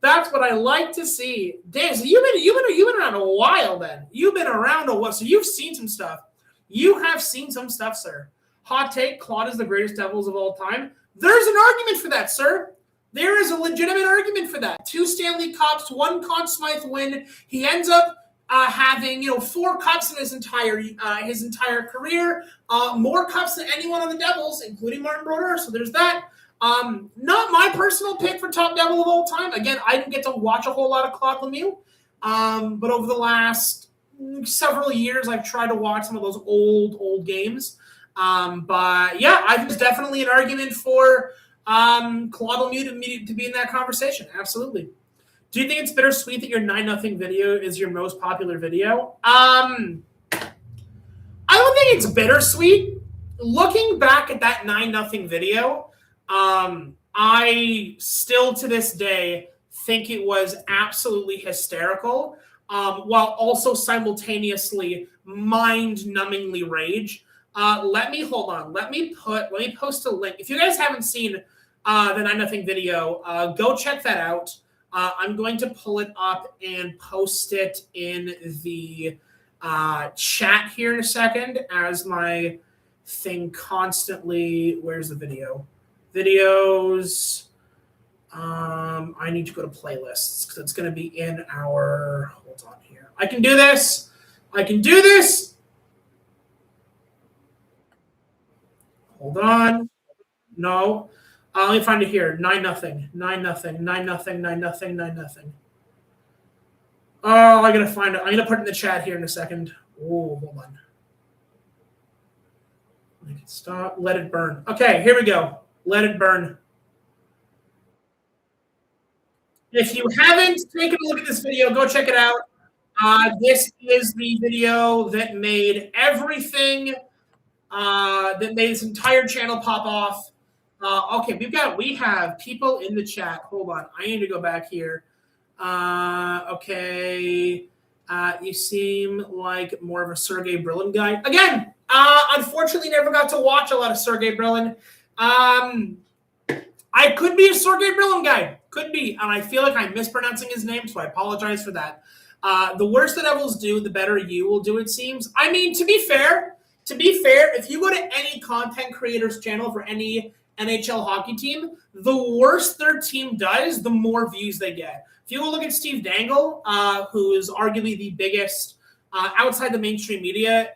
That's what I like to see. Damn, so you've been around a while then. You've been around a while. So you've seen some stuff. You have seen some stuff, sir. Hot take, Claude is the greatest Devils of all time. There's an argument for that, sir. There is a legitimate argument for that. 2 Stanley Cups, 1 Conn Smythe win. He ends up having 4 cups in his entire career. More cups than anyone on the Devils, including Martin Brodeur. So there's that. Not my personal pick for top Devil of all time. Again, I didn't get to watch a whole lot of Claude Lemieux. But over the last several years, I've tried to watch some of those old games. But yeah, I think there's definitely an argument for Claude Lemieux to be in that conversation. Absolutely. Do you think it's bittersweet that your 9-0 video is your most popular video? I don't think it's bittersweet. Looking back at that 9-0 video, I still to this day think it was absolutely hysterical, while also simultaneously mind-numbingly rage. Let me post a link. If you guys haven't seen the 9-0 video, go check that out. I'm going to pull it up and post it in the chat here in a second as my thing constantly. Where's the video? Videos. I need to go to playlists because it's going to be in our. Hold on here. I can do this. Hold on. No. Let me find it here. 9-0. 9-0. Oh, I gotta find it. I'm gonna put it in the chat here in a second. Oh, hold on. Make it stop. Let it burn. Okay, here we go. Let it burn. If you haven't taken a look at this video, go check it out. This is the video that made everything, that made this entire channel pop off. Okay, we have people in the chat. Hold on, I need to go back here. Okay, you seem like more of a Sergey Brilin guy. Again, unfortunately, never got to watch a lot of Sergey Brilin. I could be a Sergey Brilin guy. Could be, and I feel like I'm mispronouncing his name, so I apologize for that. The worse the Devils do, the better you will do, it seems. I mean, to be fair, if you go to any content creator's channel for any NHL hockey team, the worse their team does, the more views they get. If you go look at Steve Dangle, who is arguably the biggest, outside the mainstream media,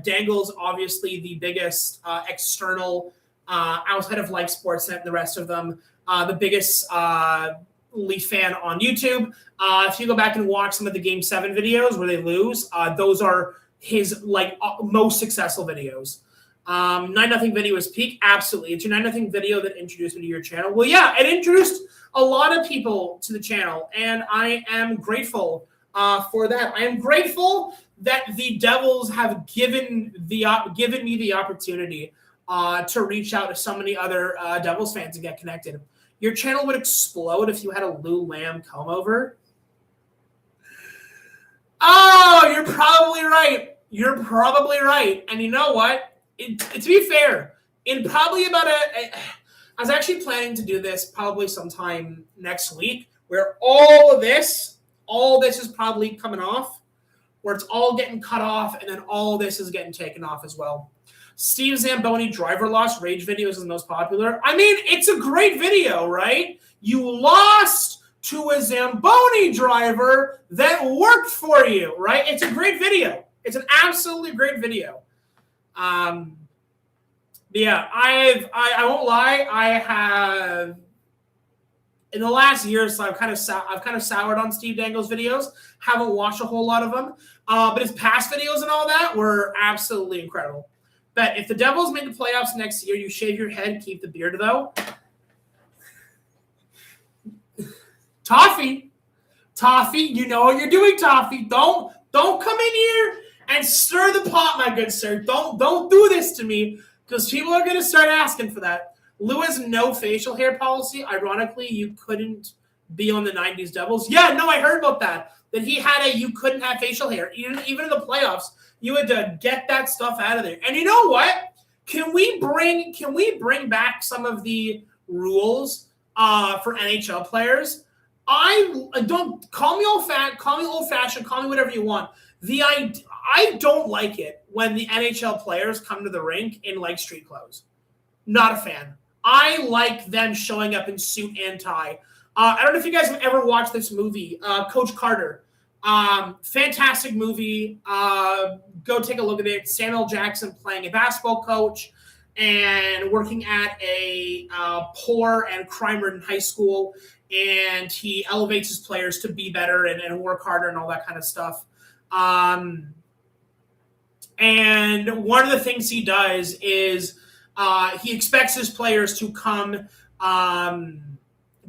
Dangle's obviously the biggest external, outside of like Sportsnet and the rest of them, the biggest Leaf fan on YouTube. If you go back and watch some of the Game 7 videos where they lose, those are his most successful videos. 9-0 video is peak. Absolutely. It's your 9-0 video that introduced me to your channel. Well, yeah, it introduced a lot of people to the channel, and I am grateful for that. I am grateful that the Devils have given me the opportunity to reach out to so many other Devils fans and get connected. Your channel would explode if you had a Lou Lamb come over. Oh, you're probably right. And you know what? To be fair, in probably about I was actually planning to do this probably sometime next week, where all this is probably coming off, where it's all getting cut off, and then all this is getting taken off as well. Steve Zamboni driver loss rage video is the most popular. I mean, it's a great video, right? You lost to a Zamboni driver that worked for you, right? It's a great video. It's an absolutely great video. Yeah, I won't lie. I have in the last year, so I've kind of soured on Steve Dangle's videos. Haven't watched a whole lot of them, but his past videos and all that were absolutely incredible. But if the Devils make the playoffs next year, you shave your head, keep the beard though. Toffee, you know what you're doing, Toffee. Don't come in here and stir the pot, my good sir. Don't do this to me because people are going to start asking for that. Lou has no facial hair policy. Ironically, you couldn't be on the 90s Devils. Yeah, no, I heard about that. That he had you couldn't have facial hair. Even in the playoffs, you had to get that stuff out of there. And you know what? Can we bring back some of the rules for NHL players? I don't call me old fashioned, call me whatever you want. I don't like it when the NHL players come to the rink in like street clothes. Not a fan. I like them showing up in suit and tie. I don't know if you guys have ever watched this movie, Coach Carter. Fantastic movie. Go take a look at it. Samuel Jackson playing a basketball coach and working at a poor and crime-ridden high school, and he elevates his players to be better and work harder and all that kind of stuff. And one of the things he does is he expects his players to come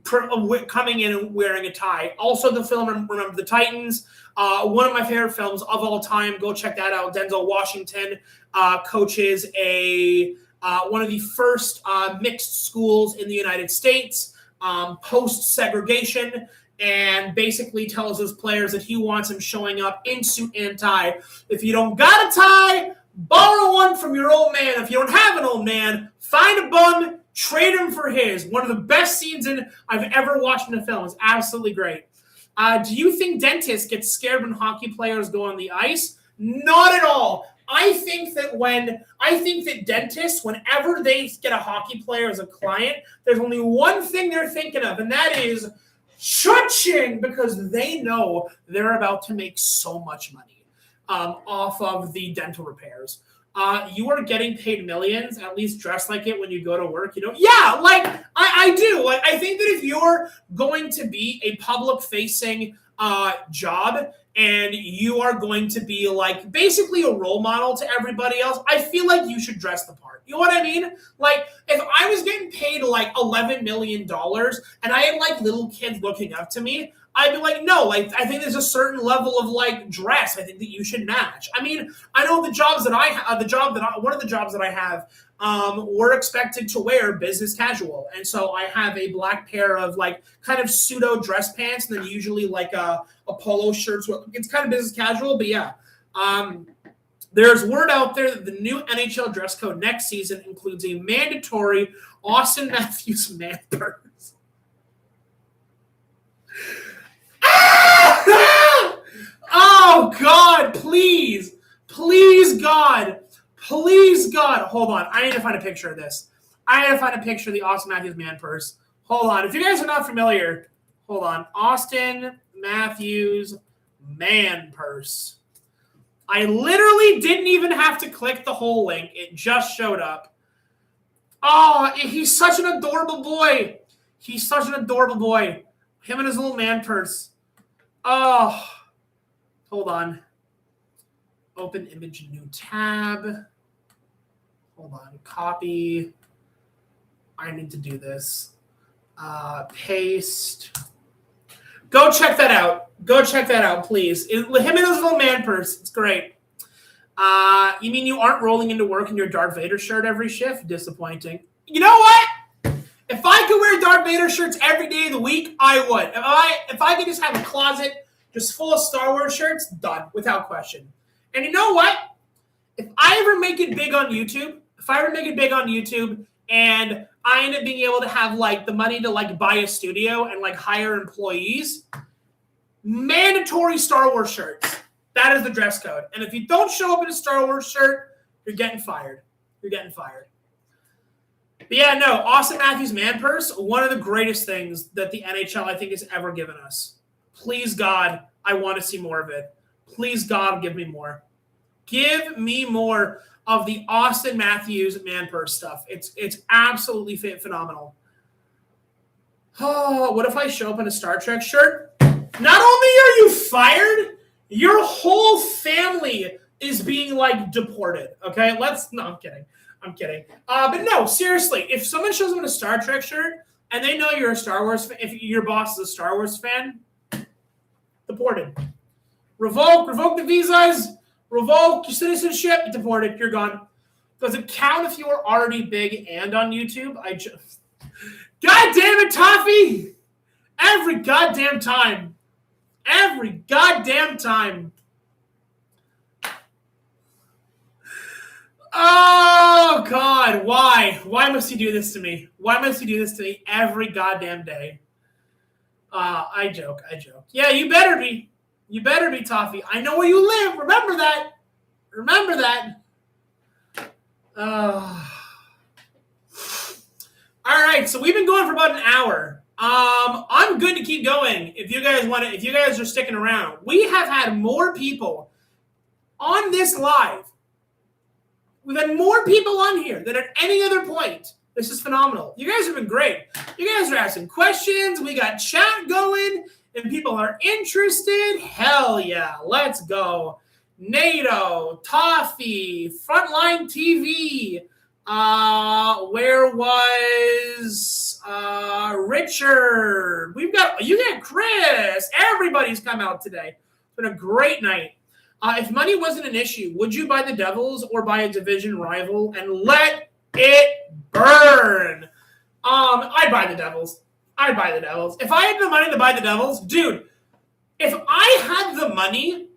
coming in and wearing a tie. Also, the film Remember the Titans, one of my favorite films of all time. Go check that out. Denzel Washington coaches one of the first mixed schools in the United States post-segregation, and basically tells his players that he wants him showing up in suit and tie. If you don't got a tie, borrow one from your old man. If you don't have an old man, find a bum, trade him for his. One of the best scenes I've ever watched in a film. It's absolutely great. Do you think dentists get scared when hockey players go on the ice? Not at all. I think that dentists, whenever they get a hockey player as a client, there's only one thing they're thinking of, and that is cha-ching, because they know they're about to make so much money off of the dental repairs. You are getting paid millions, at least dress like it when you go to work, you know? Yeah, like, I do. Like, I think that if you're going to be a public-facing job and you are going to be, like, basically a role model to everybody else, I feel like you should dress the part. You know what I mean? Like, if I was getting paid, like, $11 million and I had, like, little kids looking up to me, I'd be like, no, like, I think there's a certain level of, like, dress I think that you should match. I mean, I know the jobs that I have, one of the jobs that I have, we're expected to wear business casual. And so I have a black pair of, like, kind of pseudo dress pants, and then usually, like, a polo shirt. So it's kind of business casual, but yeah. There's word out there that the new NHL dress code next season includes a mandatory Austin Matthews man purse. Oh, God, please. Please, God. Please, God. Hold on. I need to find a picture of this. I need to find a picture of the Austin Matthews man purse. Hold on. If you guys are not familiar, hold on. Austin Matthews man purse. I literally didn't even have to click the whole link. It just showed up. Oh, he's such an adorable boy. He's such an adorable boy. Him and his little man purse. Oh, hold on. Open image, new tab. Hold on. Copy. I need to do this. Paste. Go check that out. Go check that out, please. Him and his little man purse. It's great. You mean you aren't rolling into work in your Darth Vader shirt every shift? Disappointing. You know what? If I could wear Darth Vader shirts every day of the week, I would. If I could just have a closet just full of Star Wars shirts, done, without question. And you know what? If I ever make it big on YouTube, and I end up being able to have, like, the money to, like, buy a studio and, like, hire employees, mandatory Star Wars shirts. That is the dress code. And if you don't show up in a Star Wars shirt, you're getting fired. You're getting fired. But yeah, no, Austin Matthews man purse, one of the greatest things that the NHL, I think, has ever given us. Please, God, I want to see more of it. Please, God, give me more. Give me more of the Austin Matthews man purse stuff. It's absolutely phenomenal. Oh, what if I show up in a Star Trek shirt? Not only are you fired, your whole family is being, like, deported. Okay, no, I'm kidding. But no, seriously, if someone shows up in a Star Trek shirt and they know you're a Star Wars fan, if your boss is a Star Wars fan, deported. Revoke the visas, Revoke your citizenship. You're deported. You're gone. Does it count if you were already big and on YouTube? God damn it, Toffee! Every goddamn time. Every goddamn time. Oh, God. Why? Why must he do this to me? Why must he do this to me every goddamn day? I joke. Yeah, you better be. You better be, Toffee. I know where you live. Remember that. Remember that. All right, so we've been going for about an hour. I'm good to keep going if you guys want to. If you guys are sticking around, we have had more people on this live. We've had more people on here than at any other point. This is phenomenal. You guys have been great. You guys are asking questions. We got chat going, and people are interested. Hell yeah, let's go. NATO, Toffee, Frontline TV. Where was Richard? You got Chris. Everybody's come out today. It's been a great night. If money wasn't an issue, would you buy the Devils or buy a division rival and let it burn? I'd buy the Devils. If I had the money to buy the Devils, dude, if I had the money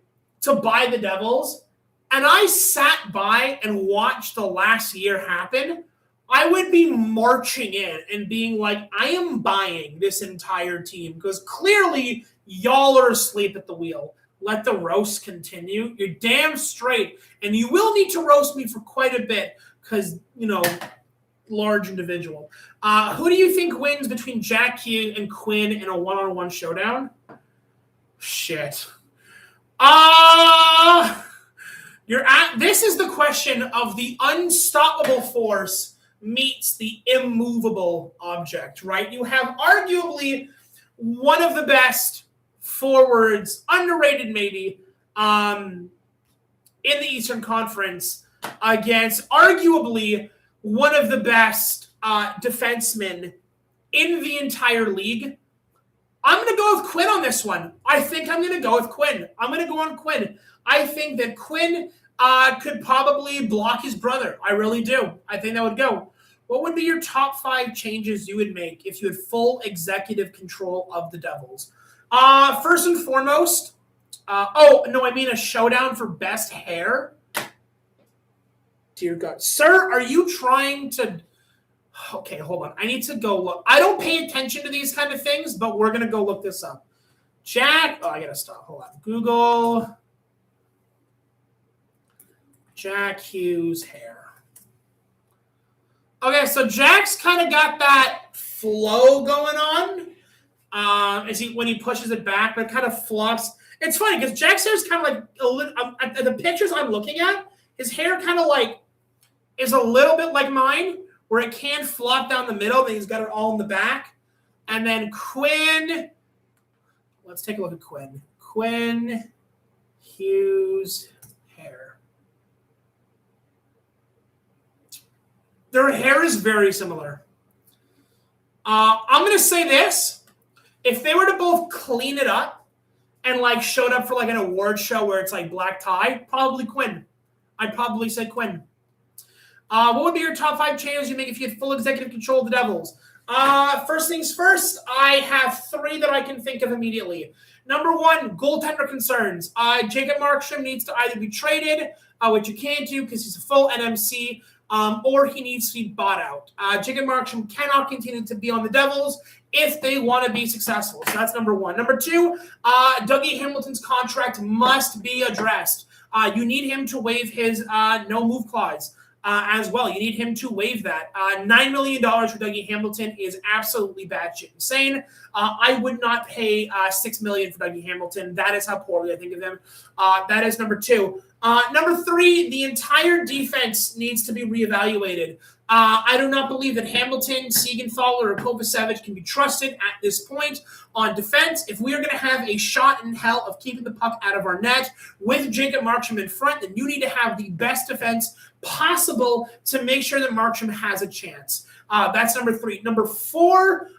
to buy the Devils and I sat by and watched the last year happen, I would be marching in and being like, I am buying this entire team because clearly y'all are asleep at the wheel. Let the roast continue. You're damn straight. And you will need to roast me for quite a bit because, large individual. Who do you think wins between Jack Hughes and Quinn in a one-on-one showdown? Shit. This is the question of the unstoppable force meets the immovable object, right? You have arguably one of the best forwards, underrated maybe, in the Eastern Conference against arguably one of the best defensemen in the entire league. I'm going to go with Quinn on this one. I think I'm going to go with Quinn. I'm going to go on Quinn. I think that Quinn could probably block his brother. I really do. I think that would go. What would be your top 5 changes you would make if you had full executive control of the Devils? First and foremost, I mean a showdown for best hair. Dear God. Sir, are you trying to... Okay, hold on. I need to go look. I don't pay attention to these kind of things, but we're going to go look this up. I got to stop. Hold on. Google Jack Hughes hair. Okay, so Jack's kind of got that flow going on. When he pushes it back, but it kind of flops. It's funny because Jack's hair is kind of like a little. The pictures I'm looking at, his hair kind of like is a little bit like mine, where it can flop down the middle, but he's got it all in the back. And then Quinn. Let's take a look at Quinn. Quinn Hughes hair. Their hair is very similar. I'm going to say this. If they were to both clean it up and like showed up for like an award show where it's like black tie, probably Quinn. I'd probably say Quinn. What would be your top 5 changes you make if you had full executive control of the Devils? First things first, I have 3 that I can think of immediately. Number 1, goaltender concerns. Jacob Markstrom needs to either be traded, which you can't do because he's a full NMC, or he needs to be bought out. Jacob Markstrom cannot continue to be on the Devils if they want to be successful. So that's number 1. Number 2, Dougie Hamilton's contract must be addressed. You need him to waive his no-move clause as well. You need him to waive that. $9 million for Dougie Hamilton is absolutely batshit insane. I would not pay $6 million for Dougie Hamilton. That is how poorly I think of him. That is number 2. Number 3, the entire defense needs to be reevaluated. I do not believe that Hamilton, Siegenthaler, or Kovacevic can be trusted at this point on defense. If we are going to have a shot in hell of keeping the puck out of our net with Jacob Markstrom in front, then you need to have the best defense possible to make sure that Markstrom has a chance. That's number 3. Number 4,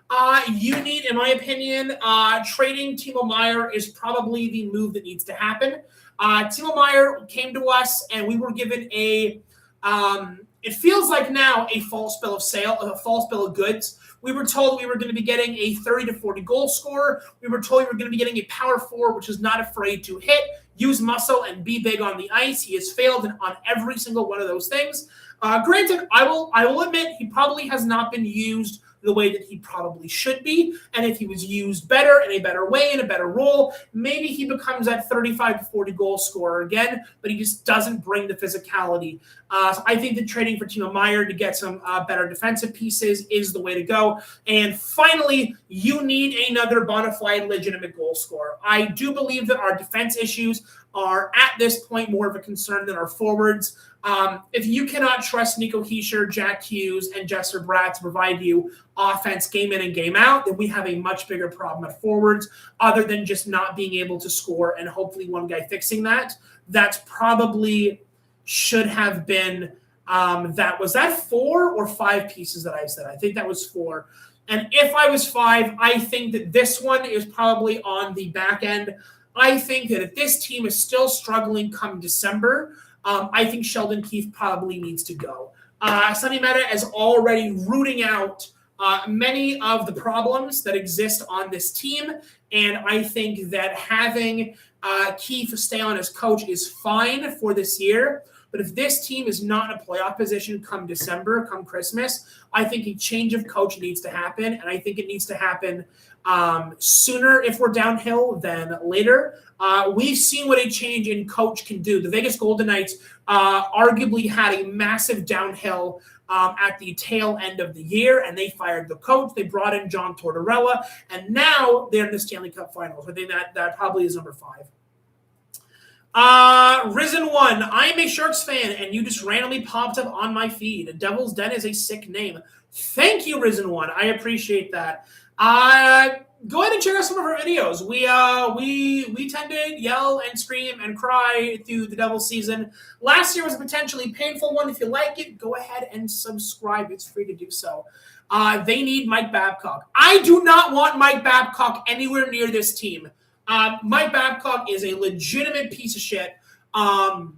you need, in my opinion, trading Timo Meier is probably the move that needs to happen. Timo Meier came to us, and we were given it feels like now a false bill of goods. We were told we were going to be getting a 30 to 40 goal scorer. We were told we were going to be getting a power forward, which is not afraid to hit, use muscle, and be big on the ice. He has failed on every single one of those things. Granted, I will admit he probably has not been used the way that he probably should be. And if he was used better, in a better way, in a better role, maybe he becomes that 35 to 40 goal scorer again, but he just doesn't bring the physicality. So I think that trading for Timo Meier to get some better defensive pieces is the way to go. And finally, you need another bona fide legitimate goal scorer. I do believe that our defense issues are at this point more of a concern than our forwards. If you cannot trust Nico Hischier, Jack Hughes, and Jesper Bratt to provide you offense game in and game out, then we have a much bigger problem at forwards other than just not being able to score and hopefully one guy fixing that. That's probably should have been was that 4 or 5 pieces that I said? I think that was 4. And if I was 5, I think that this one is probably on the back end. I think that if this team is still struggling come December, I think Sheldon Keefe probably needs to go. Sonny Mehta is already rooting out many of the problems that exist on this team, and I think that having Keefe stay on as coach is fine for this year. But if this team is not in a playoff position come December, come Christmas, I think a change of coach needs to happen, and I think it needs to happen sooner if we're downhill than later. We've seen what a change in coach can do. The Vegas Golden Knights arguably had a massive downhill at the tail end of the year, and they fired the coach. They brought in John Tortorella, and now they're in the Stanley Cup Finals. I think that probably is number 5. Risen One, I am a Sharks fan, and you just randomly popped up on my feed. Devil's Den is a sick name. Thank you, Risen One. I appreciate that. Go ahead and check out some of our videos. We tend to yell and scream and cry through the Devils season. Last year was a potentially painful one. If you like it, go ahead and subscribe. It's free to do so. They need Mike Babcock. I do not want Mike Babcock anywhere near this team. Mike Babcock is a legitimate piece of shit. I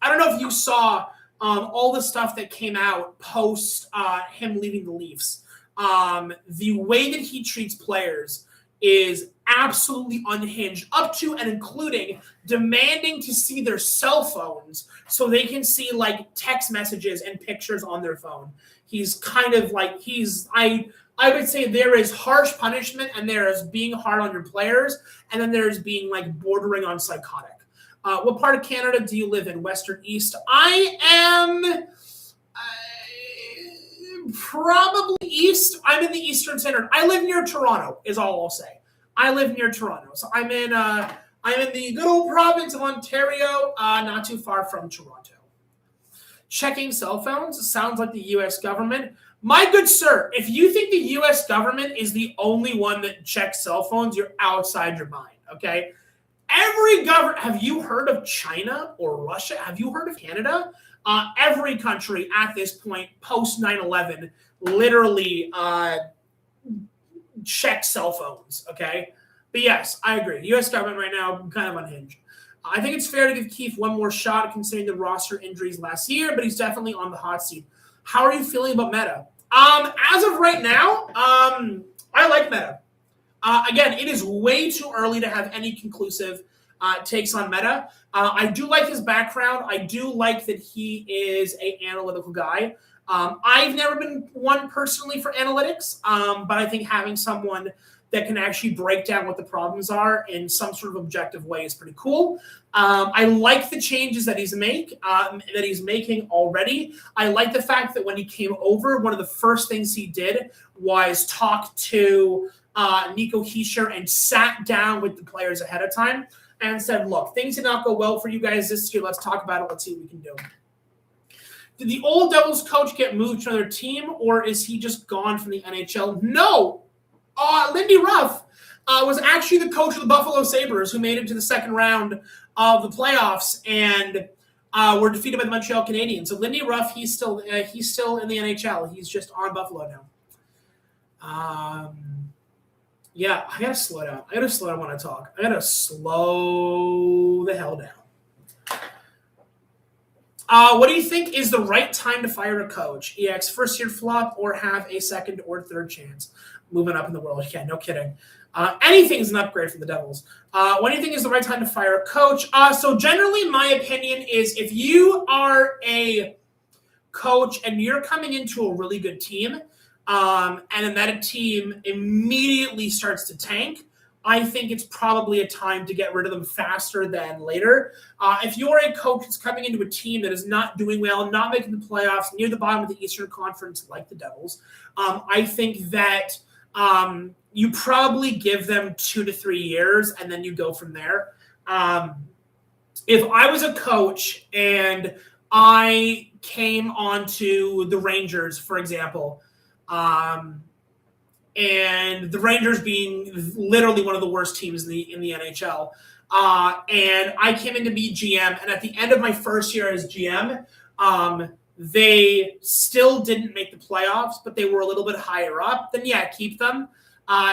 don't know if you saw all the stuff that came out post him leaving the Leafs. The way that he treats players is absolutely unhinged, up to and including demanding to see their cell phones so they can see like text messages and pictures on their phone. He's kind of like I would say there is harsh punishment and there is being hard on your players, and then there's being like bordering on psychotic. What part of Canada do you live in? Western East? I am probably East. I'm in the Eastern Standard. I live near Toronto, is all I'll say. I live near Toronto. So I'm in the good old province of Ontario, not too far from Toronto. Checking cell phones sounds like the U.S. government. My good sir, if you think the U.S. government is the only one that checks cell phones, you're outside your mind, okay? Every government, have you heard of China or Russia? Have you heard of Canada? Every country at this point, post 9/11, literally checks cell phones, okay? But yes, I agree. The U.S. government right now, kind of unhinged. I think it's fair to give Keefe one more shot considering the roster injuries last year, but he's definitely on the hot seat. How are you feeling about Meta? As of right now, I like Meta. Again, it is way too early to have any conclusive takes on Meta. I do like his background. I do like that he is an analytical guy. I've never been one personally for analytics, but I think having someone that can actually break down what the problems are in some sort of objective way is pretty cool. I like the changes that he's making already. I like the fact that when he came over, one of the first things he did was talk to Nico Hischier and sat down with the players ahead of time and said, look, things did not go well for you guys this year. Let's talk about it. Let's see what we can do. Did the old Devils coach get moved to another team, or is he just gone from the NHL? No. Lindy Ruff was actually the coach of the Buffalo Sabres, who made it to the second round of the playoffs and were defeated by the Montreal Canadiens. So Lindy Ruff, he's still in the NHL. He's just on Buffalo now. Yeah, I gotta slow down. I gotta slow down when I talk. I gotta slow the hell down. What do you think is the right time to fire a coach? EX first year flop or have a second or third chance? Moving up in the world. Yeah, no kidding. Anything's an upgrade for the Devils. What do you think is the right time to fire a coach? So generally, my opinion is if you are a coach and you're coming into a really good team, and then that team immediately starts to tank, I think it's probably a time to get rid of them faster than later. If you're a coach that's coming into a team that is not doing well, not making the playoffs, near the bottom of the Eastern Conference like the Devils, I think that you probably give them 2 to 3 years and then you go from there. If I was a coach and I came onto the Rangers, for example, and the Rangers being literally one of the worst teams in the NHL, and I came in to be GM, and at the end of my first year as GM, they still didn't make the playoffs, but they were a little bit higher up, then yeah, keep them.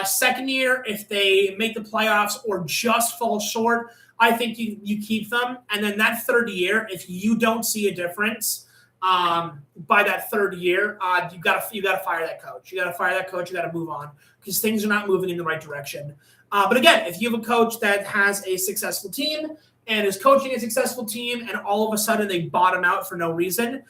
Second year, if they make the playoffs or just fall short, I think you keep them. And then that third year, if you don't see a difference by that third year, you got to fire that coach. You got to fire that coach. You got to move on because things are not moving in the right direction. But again, if you have a coach that has a successful team and is coaching a successful team, and all of a sudden they bottom out for no reason,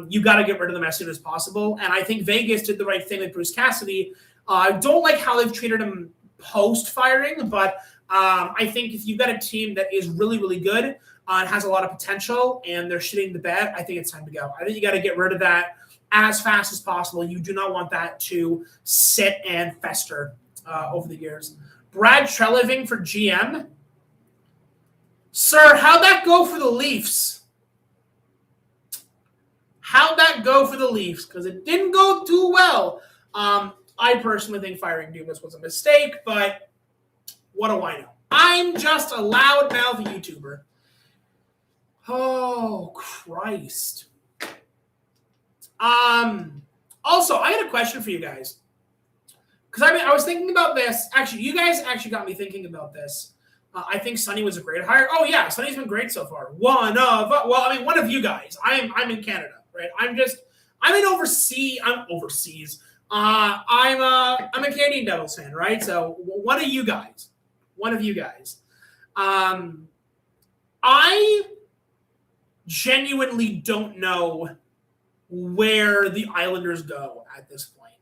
you got to get rid of them as soon as possible. And I think Vegas did the right thing with Bruce Cassidy. I don't like how they've treated him post-firing, but I think if you've got a team that is really, really good and has a lot of potential and they're shitting the bed, I think it's time to go. I think you got to get rid of that as fast as possible. You do not want that to sit and fester over the years. Brad Treliving for GM. Sir, how'd that go for the Leafs? How'd that go for the Leafs? Because it didn't go too well. I personally think firing Dubas was a mistake, but what do I know? I'm just a loudmouth YouTuber. Oh, Christ. Also, I had a question for you guys. Because I was thinking about this. Actually, you guys actually got me thinking about this. I think Sonny was a great hire. Oh, yeah, Sonny's been great so far. One of you guys. I'm in Canada, right? I'm overseas. I'm a Canadian Devils fan, right? So one of you guys. I genuinely don't know where the Islanders go at this point.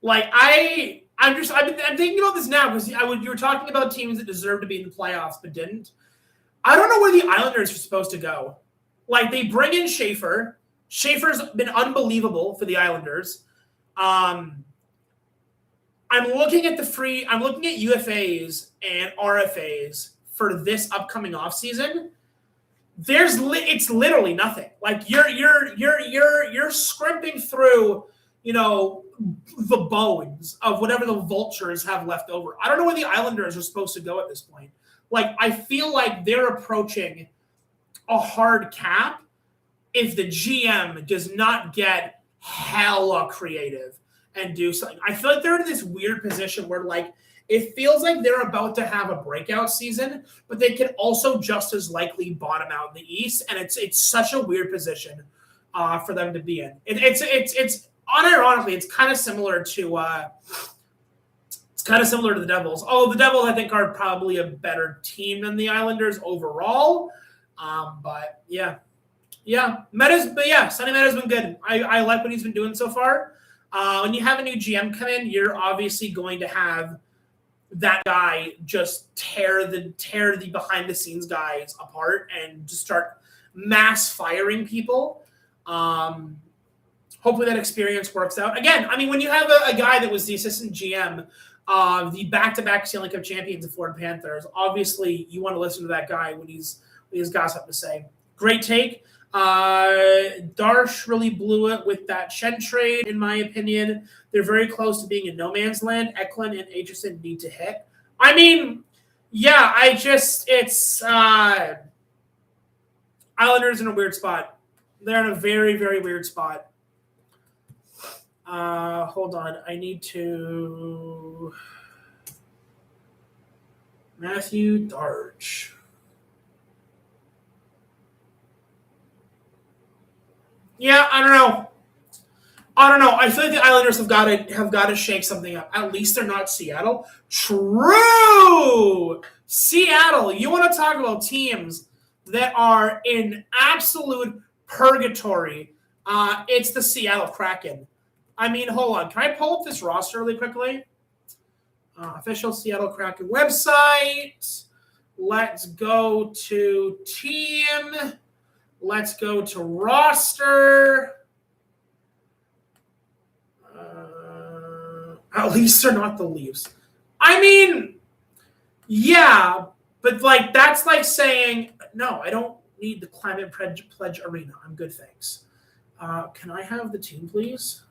Like I'm thinking about this now because you were talking about teams that deserve to be in the playoffs but didn't. I don't know where the Islanders are supposed to go. Like they bring in Schaefer. Schaefer's been unbelievable for the Islanders. I'm looking at UFAs and RFAs for this upcoming offseason. It's literally nothing. Like you're scrimping through, the bones of whatever the vultures have left over. I don't know where the Islanders are supposed to go at this point. Like I feel like they're approaching a hard cap if the GM does not get hella creative and do something. I feel like they're in this weird position where like it feels like they're about to have a breakout season, but they can also just as likely bottom out in the East, and it's such a weird position for them to be in. It's unironically, it's kind of similar to the Devils. Oh, the Devils I think are probably a better team than the Islanders overall, but yeah. Sonny Meta's been good. I like what he's been doing so far. When you have a new GM come in, you're obviously going to have that guy just tear the behind the scenes guys apart and just start mass firing people. Hopefully that experience works out. Again, I mean, when you have a guy that was the assistant GM of the back-to-back Stanley Cup champions of Florida Panthers, obviously you want to listen to that guy when he's got something to say. Great take. Darsh really blew it with that Shen trade, in my opinion. They're very close to being in no man's land. Eklund and Aitchison need to hit. I mean, yeah, it's Islanders in a weird spot. They're in a very, very weird spot. Hold on. I need to... Matthew Darch. Yeah, I don't know. I feel like the Islanders have got to shake something up. At least they're not Seattle. True. Seattle. You want to talk about teams that are in absolute purgatory? It's the Seattle Kraken. I mean, hold on. Can I pull up this roster really quickly? Official Seattle Kraken website. Let's go to team. Let's go to roster. At least they're not the Leafs. I mean, yeah, but like that's like saying, no, I don't need the Climate Pledge Arena. I'm good, thanks. Can I have the team, please?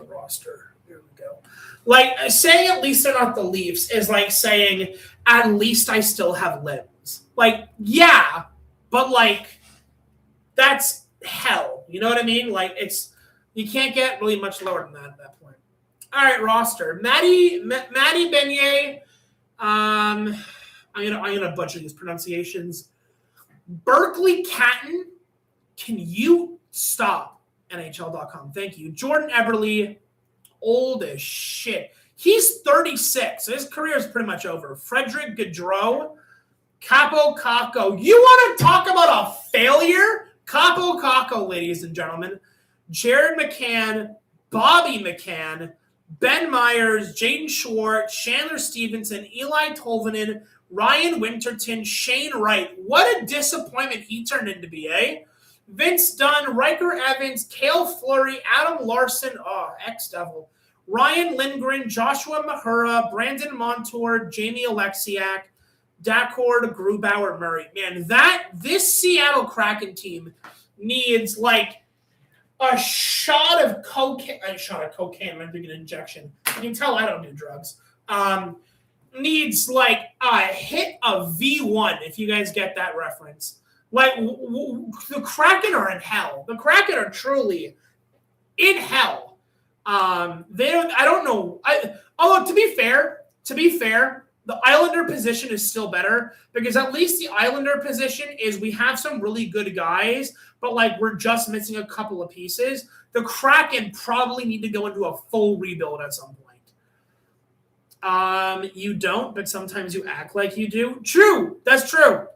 Roster. Here we go. Like saying at least they're not the Leafs is like saying at least I still have limbs. Like, yeah, but like that's hell. You know what I mean? Like you can't get really much lower than that at that point. All right, roster. Maddie Beignet. I'm gonna butcher these pronunciations. Berkeley Catton. Can you stop? NHL.com. Thank you. Jordan Eberle. Old as shit. He's 36. So his career is pretty much over. Frederick Gaudreau. Capo Caco. You want to talk about a failure? Capo Caco, ladies and gentlemen. Jared McCann. Bobby McCann. Ben Myers, Jaden Schwartz, Chandler Stevenson, Eli Tolvanen, Ryan Winterton, Shane Wright. What a disappointment he turned into be, eh? Vince Dunn, Riker Evans, Cale Fleury, Adam Larson, ex-Devil, Ryan Lindgren, Joshua Mahura, Brandon Montour, Jamie Alexiak, Dacord, Grubauer, Murray. Man, this Seattle Kraken team needs like a shot of cocaine. I'm thinking an injection. You can tell I don't do drugs. Needs like a hit of V1, if you guys get that reference. Like the Kraken are in hell. The Kraken are truly in hell. They don't. I don't know. Although to be fair, the Islander position is still better because at least the Islander position is we have some really good guys, but like we're just missing a couple of pieces. The Kraken probably need to go into a full rebuild at some point. You don't, but sometimes you act like you do. True. That's true.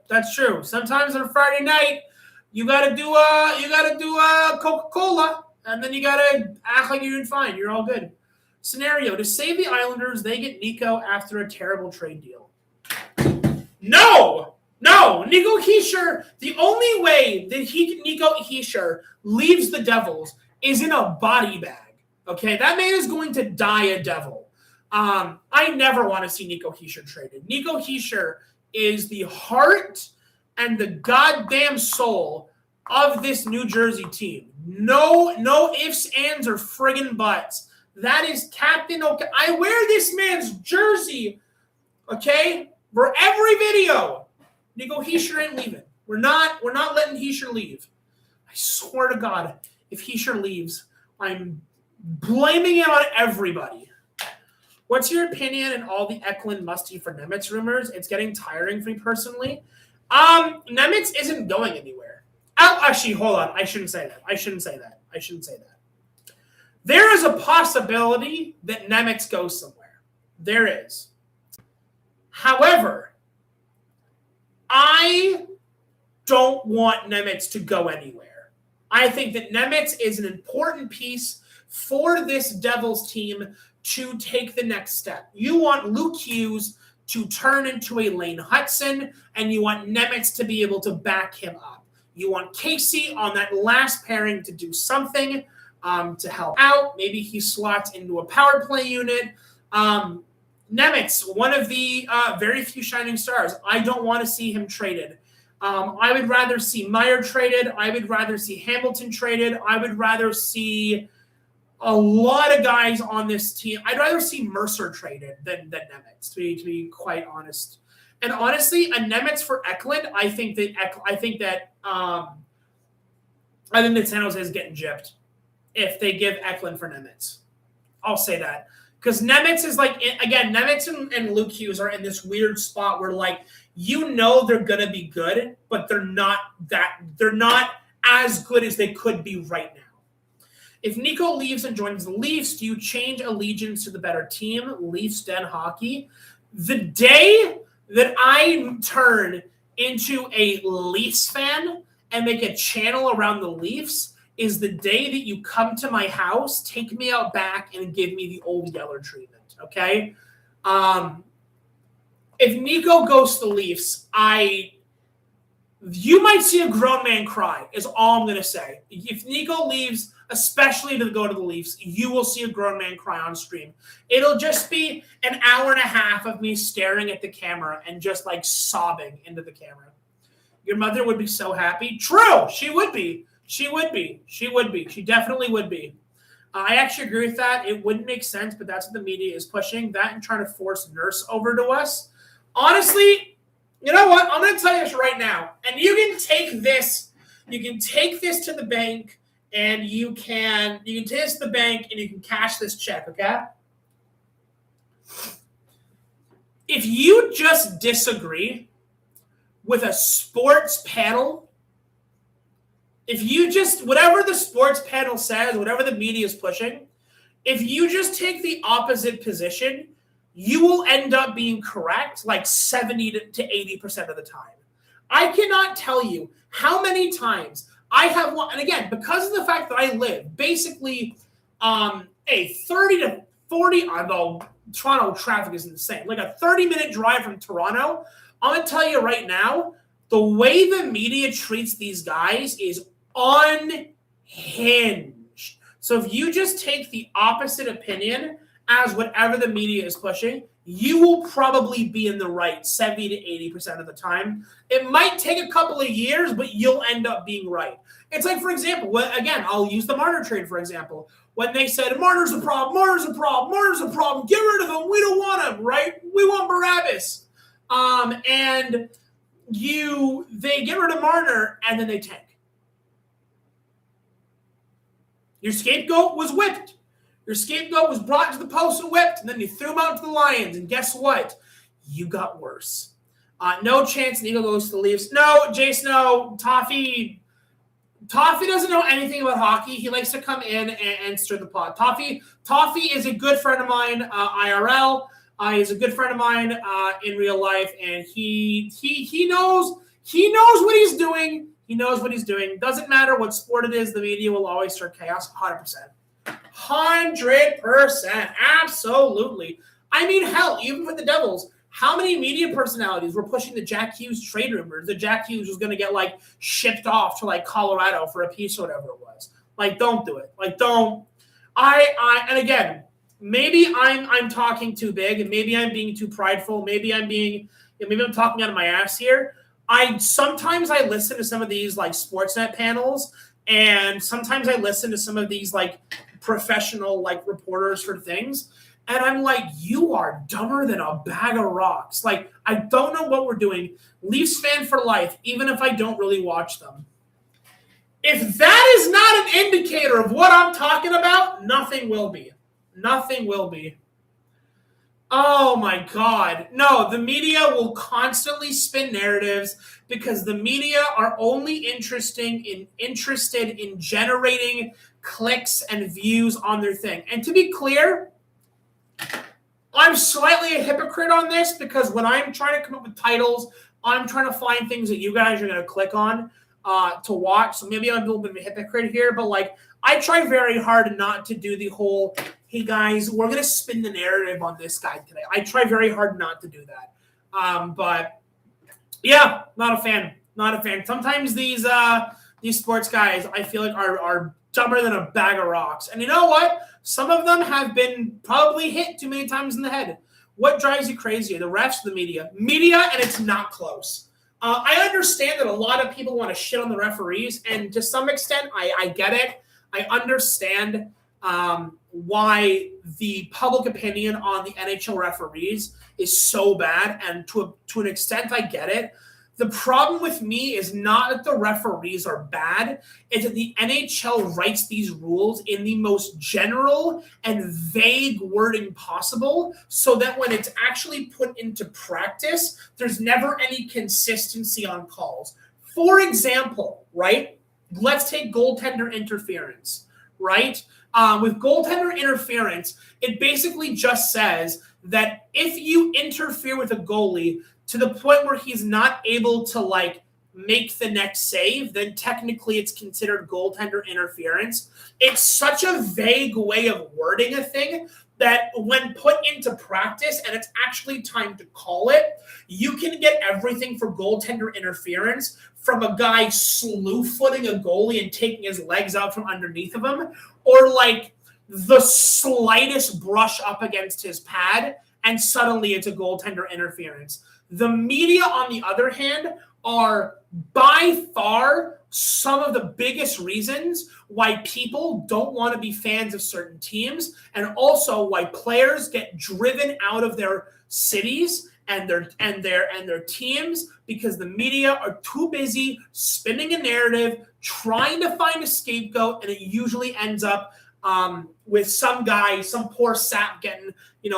Sometimes on a Friday night, you gotta do a Coca-Cola, and then you gotta act like you're doing fine. You're all good. Scenario: to save the Islanders, they get Nico after a terrible trade deal. No, Nico Hischier. The only way that Nico Hischier leaves the Devils is in a body bag. Okay, that man is going to die a Devil. I never want to see Nico Hischier traded. Nico Hischier is the heart and the goddamn soul of this New Jersey team. No ifs, ands, or friggin' buts. That is Captain OK. I wear this man's jersey, okay, for every video. Nico Hischier ain't leaving. We're not letting Hischier leave. I swear to God, if Hischier leaves, I'm blaming it on everybody. What's your opinion on all the Eklund Musty for Nemitz rumors? It's getting tiring for me personally. Nemitz isn't going anywhere. Actually, hold on. I shouldn't say that. There is a possibility that Nemitz goes somewhere. There is. However, I don't want Nemitz to go anywhere. I think that Nemitz is an important piece for this Devils team to take the next step. You want Luke Hughes to turn into a Lane Hudson, and you want Nemitz to be able to back him up. You want Casey on that last pairing to do something to help out. Maybe he slots into a power play unit. Nemitz, one of the very few shining stars. I don't want to see him traded. I would rather see Meyer traded. I would rather see Hamilton traded. I would rather see a lot of guys on this team. I'd rather see Mercer traded than Nemitz, to be quite honest. And honestly, a Nemitz for Eklund, I think that San Jose is getting gypped if they give Eklund for Nemitz. I'll say that. Because Nemitz is like, again, Nemitz and Luke Hughes are in this weird spot where, like, you know they're going to be good, but they're not as good as they could be right now. If Nico leaves and joins the Leafs, do you change allegiance to the better team, Leafs Den Hockey? The day that I turn into a Leafs fan and make a channel around the Leafs is the day that you come to my house, take me out back, and give me the old Yeller treatment, okay? If Nico goes to the Leafs, you might see a grown man cry, is all I'm going to say. If Nico leaves, especially to go to the Leafs, you will see a grown man cry on stream. It'll just be an hour and a half of me staring at the camera and just like sobbing into the camera. Your mother would be so happy. True, she would be. She would be. She would be. She definitely would be. I actually agree with that. It wouldn't make sense, but that's what the media is pushing. That and trying to force Nurse over to us. Honestly, you know what? I'm going to tell you this right now. And you can take this to the bank, and you can take this to the bank and you can cash this check, okay? If you just disagree with a sports panel, if you just, whatever the sports panel says, whatever the media is pushing, if you just take the opposite position, you will end up being correct like 70 to 80% of the time. I cannot tell you how many times I have, and again, because of the fact that I live basically a 30 to 40, although Toronto traffic is insane, like a 30-minute drive from Toronto, I'm going to tell you right now, the way the media treats these guys is unhinged. So if you just take the opposite opinion as whatever the media is pushing, you will probably be in the right 70 to 80% of the time. It might take a couple of years, but you'll end up being right. It's like, for example, again, I'll use the Marner trade, for example. When they said, Marner's a problem, Marner's a problem, Marner's a problem, get rid of him, we don't want him, right? We want Barabbas. And they get rid of Marner, and then they tank. Your scapegoat was whipped. Your scapegoat was brought to the post and whipped, and then you threw him out to the Lions. And guess what? You got worse. No chance Nico goes to the Leafs. No, Jace, no. Toffee doesn't know anything about hockey. He likes to come in and stir the pot. Toffee is a good friend of mine, IRL. He's a good friend of mine in real life, and he knows what he's doing. He knows what he's doing. Doesn't matter what sport it is, the media will always stir chaos. 100%. 100%. Absolutely. I mean, hell, even with the Devils, how many media personalities were pushing the Jack Hughes trade rumors that Jack Hughes was going to get, like, shipped off to, like, Colorado for a piece or whatever it was? Like, don't do it. Like, don't. And again, maybe I'm talking too big, and maybe I'm being too prideful. Maybe I'm talking out of my ass here. Sometimes I listen to some of these, like, Sportsnet panels, and sometimes I listen to some of these, like, professional, like, reporters for things, and I'm like, you are dumber than a bag of rocks. Like, I don't know what we're doing. Leafs fan for life, even if I don't really watch them. If that is not an indicator of what I'm talking about, nothing will be. Nothing will be. Oh my God. No, the media will constantly spin narratives because the media are only interested in generating clicks and views on their thing. And to be clear, I'm slightly a hypocrite on this because when I'm trying to come up with titles, I'm trying to find things that you guys are going to click on to watch. So maybe I'm a little bit of a hypocrite here, but like I try very hard not to do the whole, hey guys, we're going to spin the narrative on this guy today. I try very hard not to do that. But yeah, not a fan. Sometimes these sports guys, I feel like are dumber than a bag of rocks. And you know what? Some of them have been probably hit too many times in the head. What drives you crazier, the refs or the media? Media, and it's not close. I understand that a lot of people want to shit on the referees, and to some extent, I get it. I understand why the public opinion on the NHL referees is so bad, and to an extent, I get it. The problem with me is not that the referees are bad. It's that the NHL writes these rules in the most general and vague wording possible so that when it's actually put into practice, there's never any consistency on calls. For example, right? let's take goaltender interference, right? With goaltender interference, it basically just says that if you interfere with a goalie to the point where he's not able to like make the next save, then technically it's considered goaltender interference. It's such a vague way of wording a thing that when put into practice and it's actually time to call it, you can get everything for goaltender interference from a guy slew-footing a goalie and taking his legs out from underneath of him, or like the slightest brush up against his pad, and suddenly it's a goaltender interference. The media, on the other hand, are by far some of the biggest reasons why people don't want to be fans of certain teams, and also why players get driven out of their cities and their teams because the media are too busy spinning a narrative, trying to find a scapegoat, and it usually ends up with some guy, some poor sap getting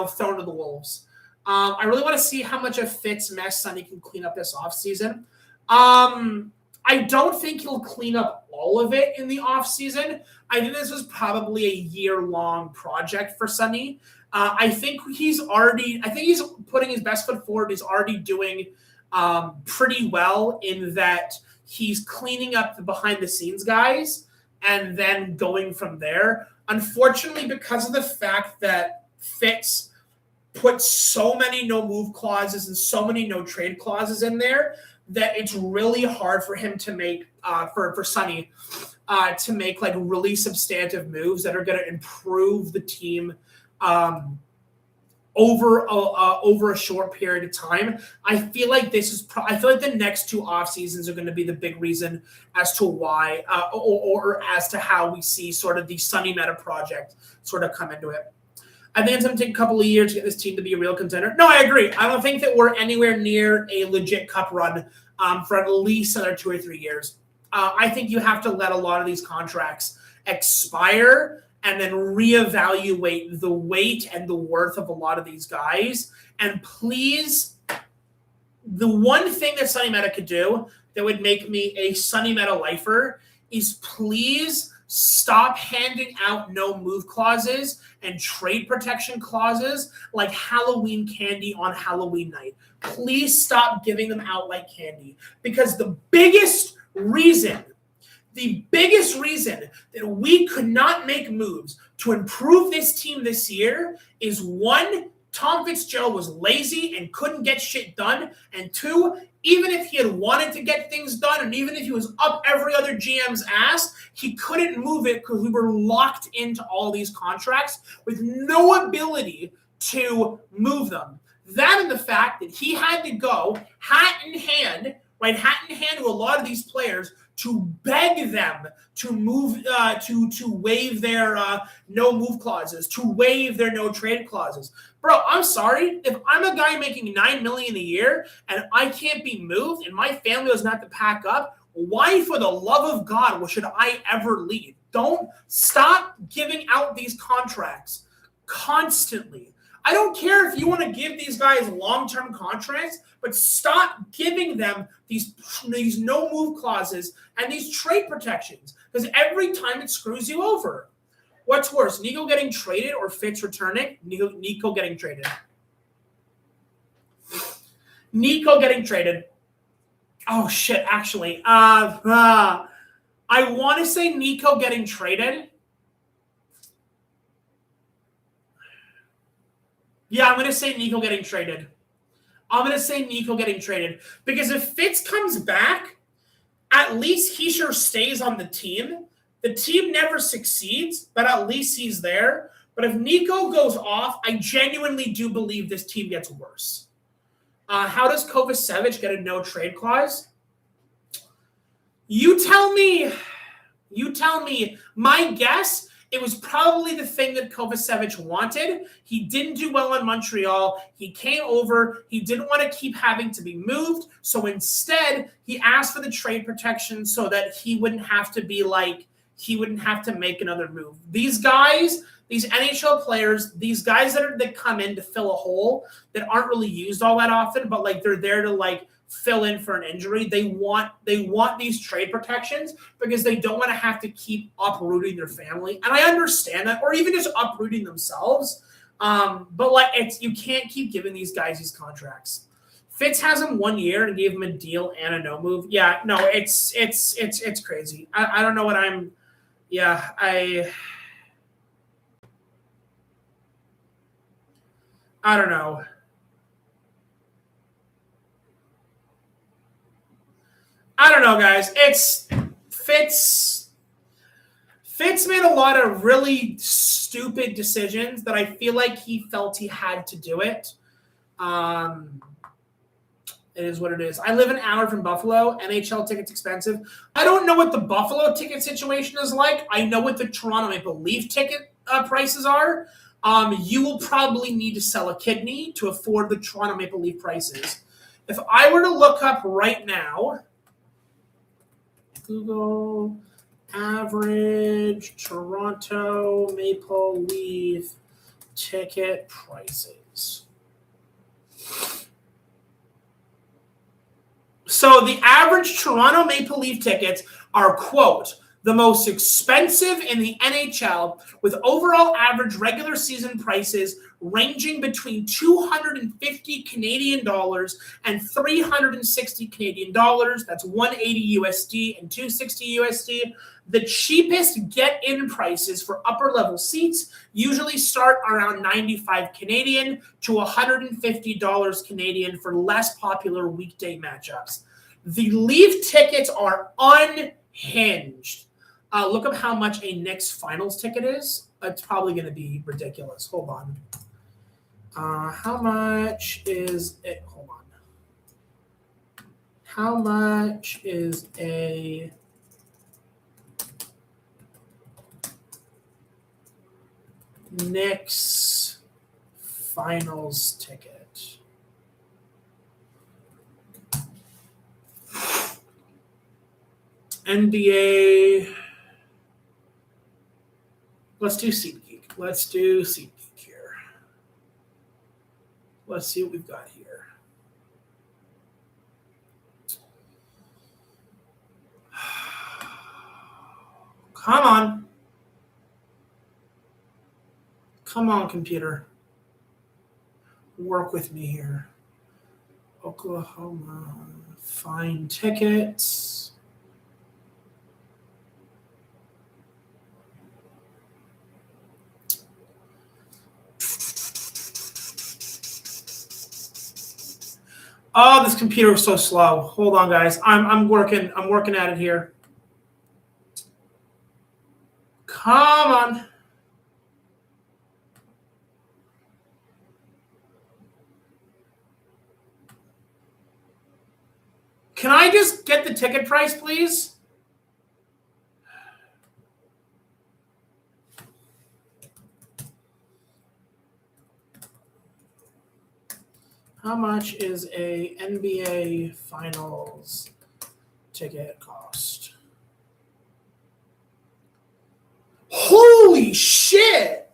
thrown to the wolves. I really want to see how much of Fitt's mess Sonny can clean up this offseason. I don't think he'll clean up all of it in the offseason. I think this was probably a year-long project for Sonny. I think he's putting his best foot forward. He's already doing pretty well in that he's cleaning up the behind-the-scenes guys and then going from there. Unfortunately, because of the fact that Fitz put so many no-move clauses and so many no-trade clauses in there, that it's really hard for him to make, for Sonny, to make like really substantive moves that are going to improve the team over a short period of time. I feel like I feel like the next two off seasons are going to be the big reason as to why, or as to how we see sort of the Sonny Meta project sort of come into it. I think it's going to take a couple of years to get this team to be a real contender. No, I agree. I don't think that we're anywhere near a legit cup run for at least another 2 or 3 years. I think you have to let a lot of these contracts expire and then reevaluate the weight and the worth of a lot of these guys. And please, the one thing that Sonny Meta could do that would make me a Sonny Meta lifer is please stop handing out no move clauses and trade protection clauses like Halloween candy on Halloween night. Please stop giving them out like candy, because the biggest reason that we could not make moves to improve this team this year is, one, Tom Fitzgerald was lazy and couldn't get shit done, and two, even if he had wanted to get things done and even if he was up every other GM's ass, he couldn't move it because we were locked into all these contracts with no ability to move them. That and the fact that he had to go hat in hand to a lot of these players to beg them to move, to waive their no move clauses, to waive their no trade clauses. Bro, I'm sorry. If I'm a guy making $9 million a year and I can't be moved and my family doesn't have to pack up, why, for the love of God, should I ever leave? Don't stop giving out these contracts constantly. I don't care if you want to give these guys long-term contracts, but stop giving them these no-move clauses and these trade protections, because every time it screws you over. What's worse, Nico getting traded or Fitz returning? Nico getting traded. Nico getting traded. Oh, shit, actually. I want to say Nico getting traded. Yeah, I'm going to say Nico getting traded. Because if Fitz comes back, at least he sure stays on the team. The team never succeeds, but at least he's there. But if Nico goes off, I genuinely do believe this team gets worse. How does Kovacevic get a no-trade clause? You tell me. My guess, it was probably the thing that Kovacevic wanted. He didn't do well in Montreal. He came over. He didn't want to keep having to be moved. So instead, he asked for the trade protection so that he wouldn't have to make another move. These guys, these NHL players, these guys that come in to fill a hole that aren't really used all that often, but like they're there to like fill in for an injury. They want these trade protections because they don't want to have to keep uprooting their family. And I understand that, or even just uprooting themselves. But like you can't keep giving these guys these contracts. Fitz has him 1 year and gave him a deal and a no move. Yeah, no, it's crazy. I don't know what I'm. Yeah, I don't know. I don't know, guys. It's Fitz made a lot of really stupid decisions that I feel like he felt he had to do it. It is what it is. I live an hour from Buffalo. NHL tickets expensive. I don't know what the Buffalo ticket situation is like. I know what the Toronto Maple Leaf ticket prices are. You will probably need to sell a kidney to afford the Toronto Maple Leaf prices. If I were to look up right now, Google average Toronto Maple Leaf ticket prices. So the average Toronto Maple Leaf tickets are, quote, the most expensive in the NHL, with overall average regular season prices ranging between 250 Canadian dollars and 360 Canadian dollars. That's 180 USD and 260 USD. The cheapest get-in prices for upper-level seats usually start around 95 Canadian to $150 Canadian for less popular weekday matchups. The Leaf tickets are unhinged. Look up how much a Knicks finals ticket is. It's probably going to be ridiculous. Hold on. How much is it? Hold on. How much is a Knicks finals ticket? NBA. Let's do SeatGeek. Let's do SeatGeek here. Let's see what we've got here. Come on. Come on, computer. Work with me here. Oklahoma. Find tickets. Oh, this computer is so slow. Hold on, guys. I'm working at it here. Come on. Can I just get the ticket price, please? How much is a NBA Finals ticket cost? Holy shit!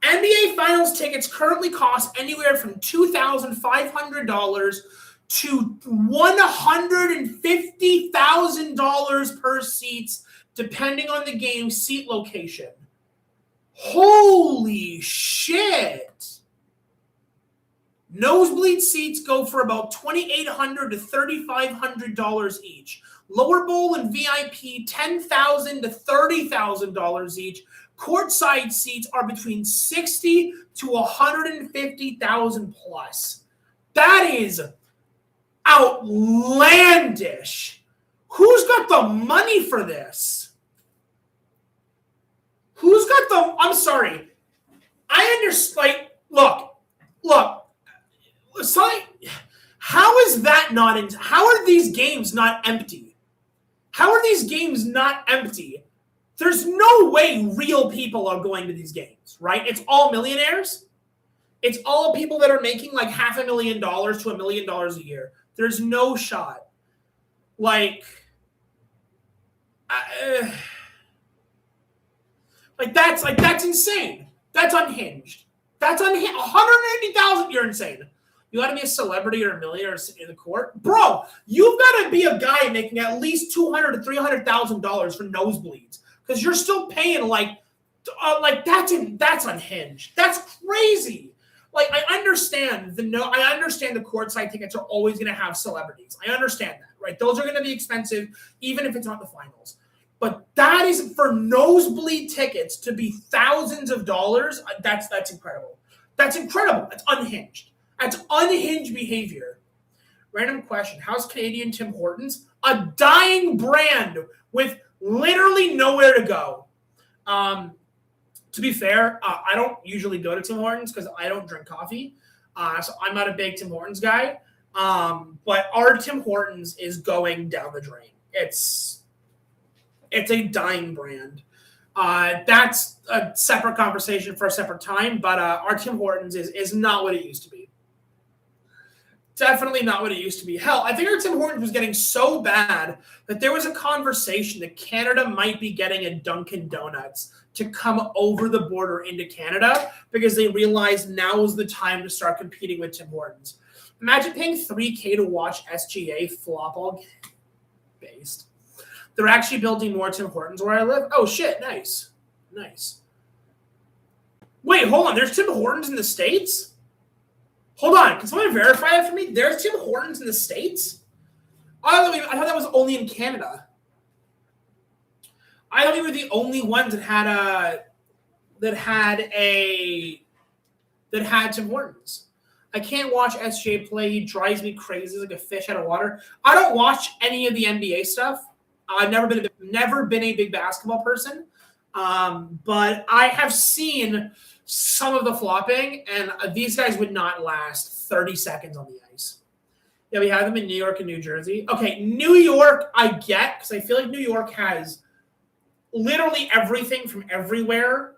NBA Finals tickets currently cost anywhere from $2,500 to $150,000 per seats, depending on the game's seat location. Holy shit! Nosebleed seats go for about $2,800 to $3,500 each. Lower bowl and VIP, $10,000 to $30,000 each. Courtside seats are between $60,000 to $150,000 plus. That is outlandish. Who's got the money for this? Who's got the? I'm sorry. I understand. Look. How is that not? How are these games not empty? How are these games not empty? There's no way real people are going to these games, right? It's all millionaires. It's all people that are making like $500,000 to $1 million a year. There's no shot. That's insane. That's unhinged. That's unhinged. 180,000. You're insane. You got to be a celebrity or a millionaire to sit in the court, bro. You've got to be a guy making at least $200,000 to $300,000 for nosebleeds because you're still paying like that's unhinged. That's crazy. Like I understand the courtside tickets are always going to have celebrities. I understand that, right? Those are going to be expensive, even if it's not the finals. But that is for nosebleed tickets to be thousands of dollars. That's incredible. That's incredible. That's unhinged. That's unhinged behavior. Random question: how's Canadian Tim Hortons? A dying brand with literally nowhere to go. To be fair, I don't usually go to Tim Hortons because I don't drink coffee. So I'm not a big Tim Hortons guy. But our Tim Hortons is going down the drain. It's a dying brand. That's a separate conversation for a separate time. But our Tim Hortons is not what it used to be. Definitely not what it used to be. Hell, I think our Tim Hortons was getting so bad that there was a conversation that Canada might be getting a Dunkin' Donuts to come over the border into Canada because they realized now is the time to start competing with Tim Hortons. Imagine paying $3,000 to watch SGA flop all based. They're actually building more Tim Hortons where I live. Oh, shit. Nice. Wait, hold on. There's Tim Hortons in the States? Hold on. Can someone verify that for me? There's Tim Hortons in the States? I thought that was only in Canada. I thought we were the only ones that had Tim Hortons. I can't watch SJ play. He drives me crazy like a fish out of water. I don't watch any of the NBA stuff. I've never been a big basketball person. But I have seen some of the flopping, and these guys would not last 30 seconds on the ice. Yeah, we have them in New York and New Jersey. Okay, New York I get because I feel like New York has literally everything from everywhere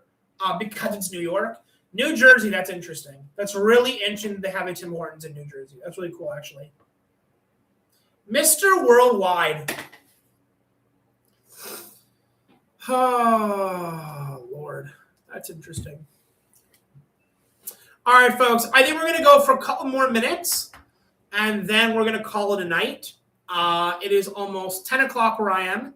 because it's New York. New Jersey, that's interesting. That's really interesting to have a Tim Hortons in New Jersey. That's really cool, actually. Mr. Worldwide. Oh, Lord. That's interesting. All right, folks. I think we're going to go for a couple more minutes, and then we're going to call it a night. It is almost 10 o'clock where I am,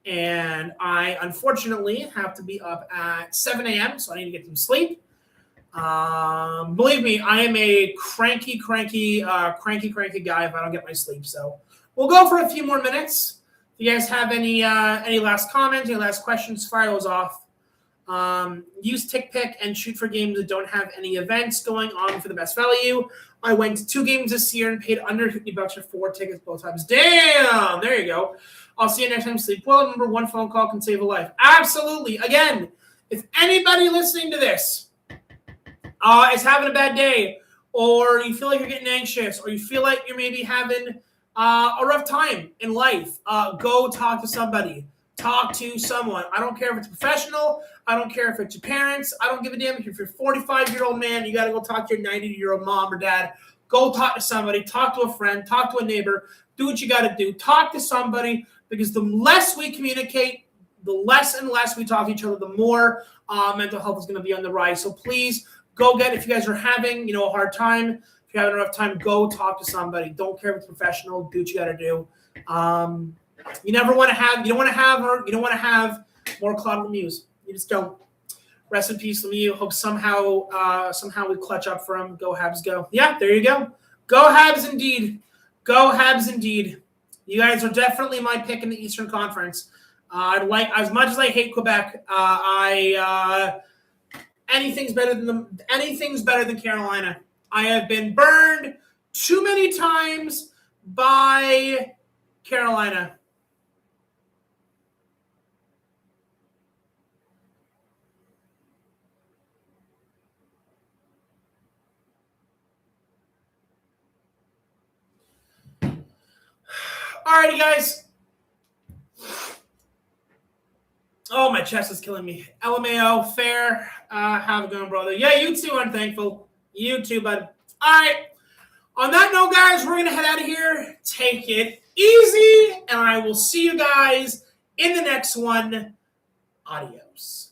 and I, unfortunately, have to be up at 7 a.m., so I need to get some sleep. Believe me, I am a cranky guy if I don't get my sleep. So we'll go for a few more minutes. If you guys have any last comments, any last questions, fire those off. Use TickPick and shoot for games that don't have any events going on for the best value. I went to 2 games this year and paid under $50 for 4 tickets both times. Damn! There you go. I'll see you next time. Sleep well. Remember, one phone call can save a life. Absolutely. Again, if anybody listening to this is having a bad day, or you feel like you're getting anxious, or you feel like you're maybe having a rough time in life, go talk to somebody. Talk to someone. I don't care if it's professional. I don't care if it's your parents. I don't give a damn if you're a 45-year-old man. You got to go talk to your 90-year-old mom or dad. Go talk to somebody. Talk to a friend. Talk to a neighbor. Do what you got to do. Talk to somebody, because the less we communicate, the less and less we talk to each other, the more mental health is going to be on the rise. So please, go get, if you guys are having, a hard time, if you're having a rough time, go talk to somebody. Don't care if it's professional. Do what you got to do. You don't want to have more Claude Lemieux. You just don't. Rest in peace, Lemieux. Hope somehow we clutch up for him. Go Habs, go. Yeah, there you go. Go Habs indeed. Go Habs indeed. You guys are definitely my pick in the Eastern Conference. As much as I hate Quebec, anything's better than Carolina. I have been burned too many times by Carolina. Alrighty, guys. Oh, my chest is killing me. LMAO, fair. Have a good one, brother. Yeah, you too, Unthankful. You too, bud. All right. On that note, guys, we're going to head out of here. Take it easy, and I will see you guys in the next one. Adios.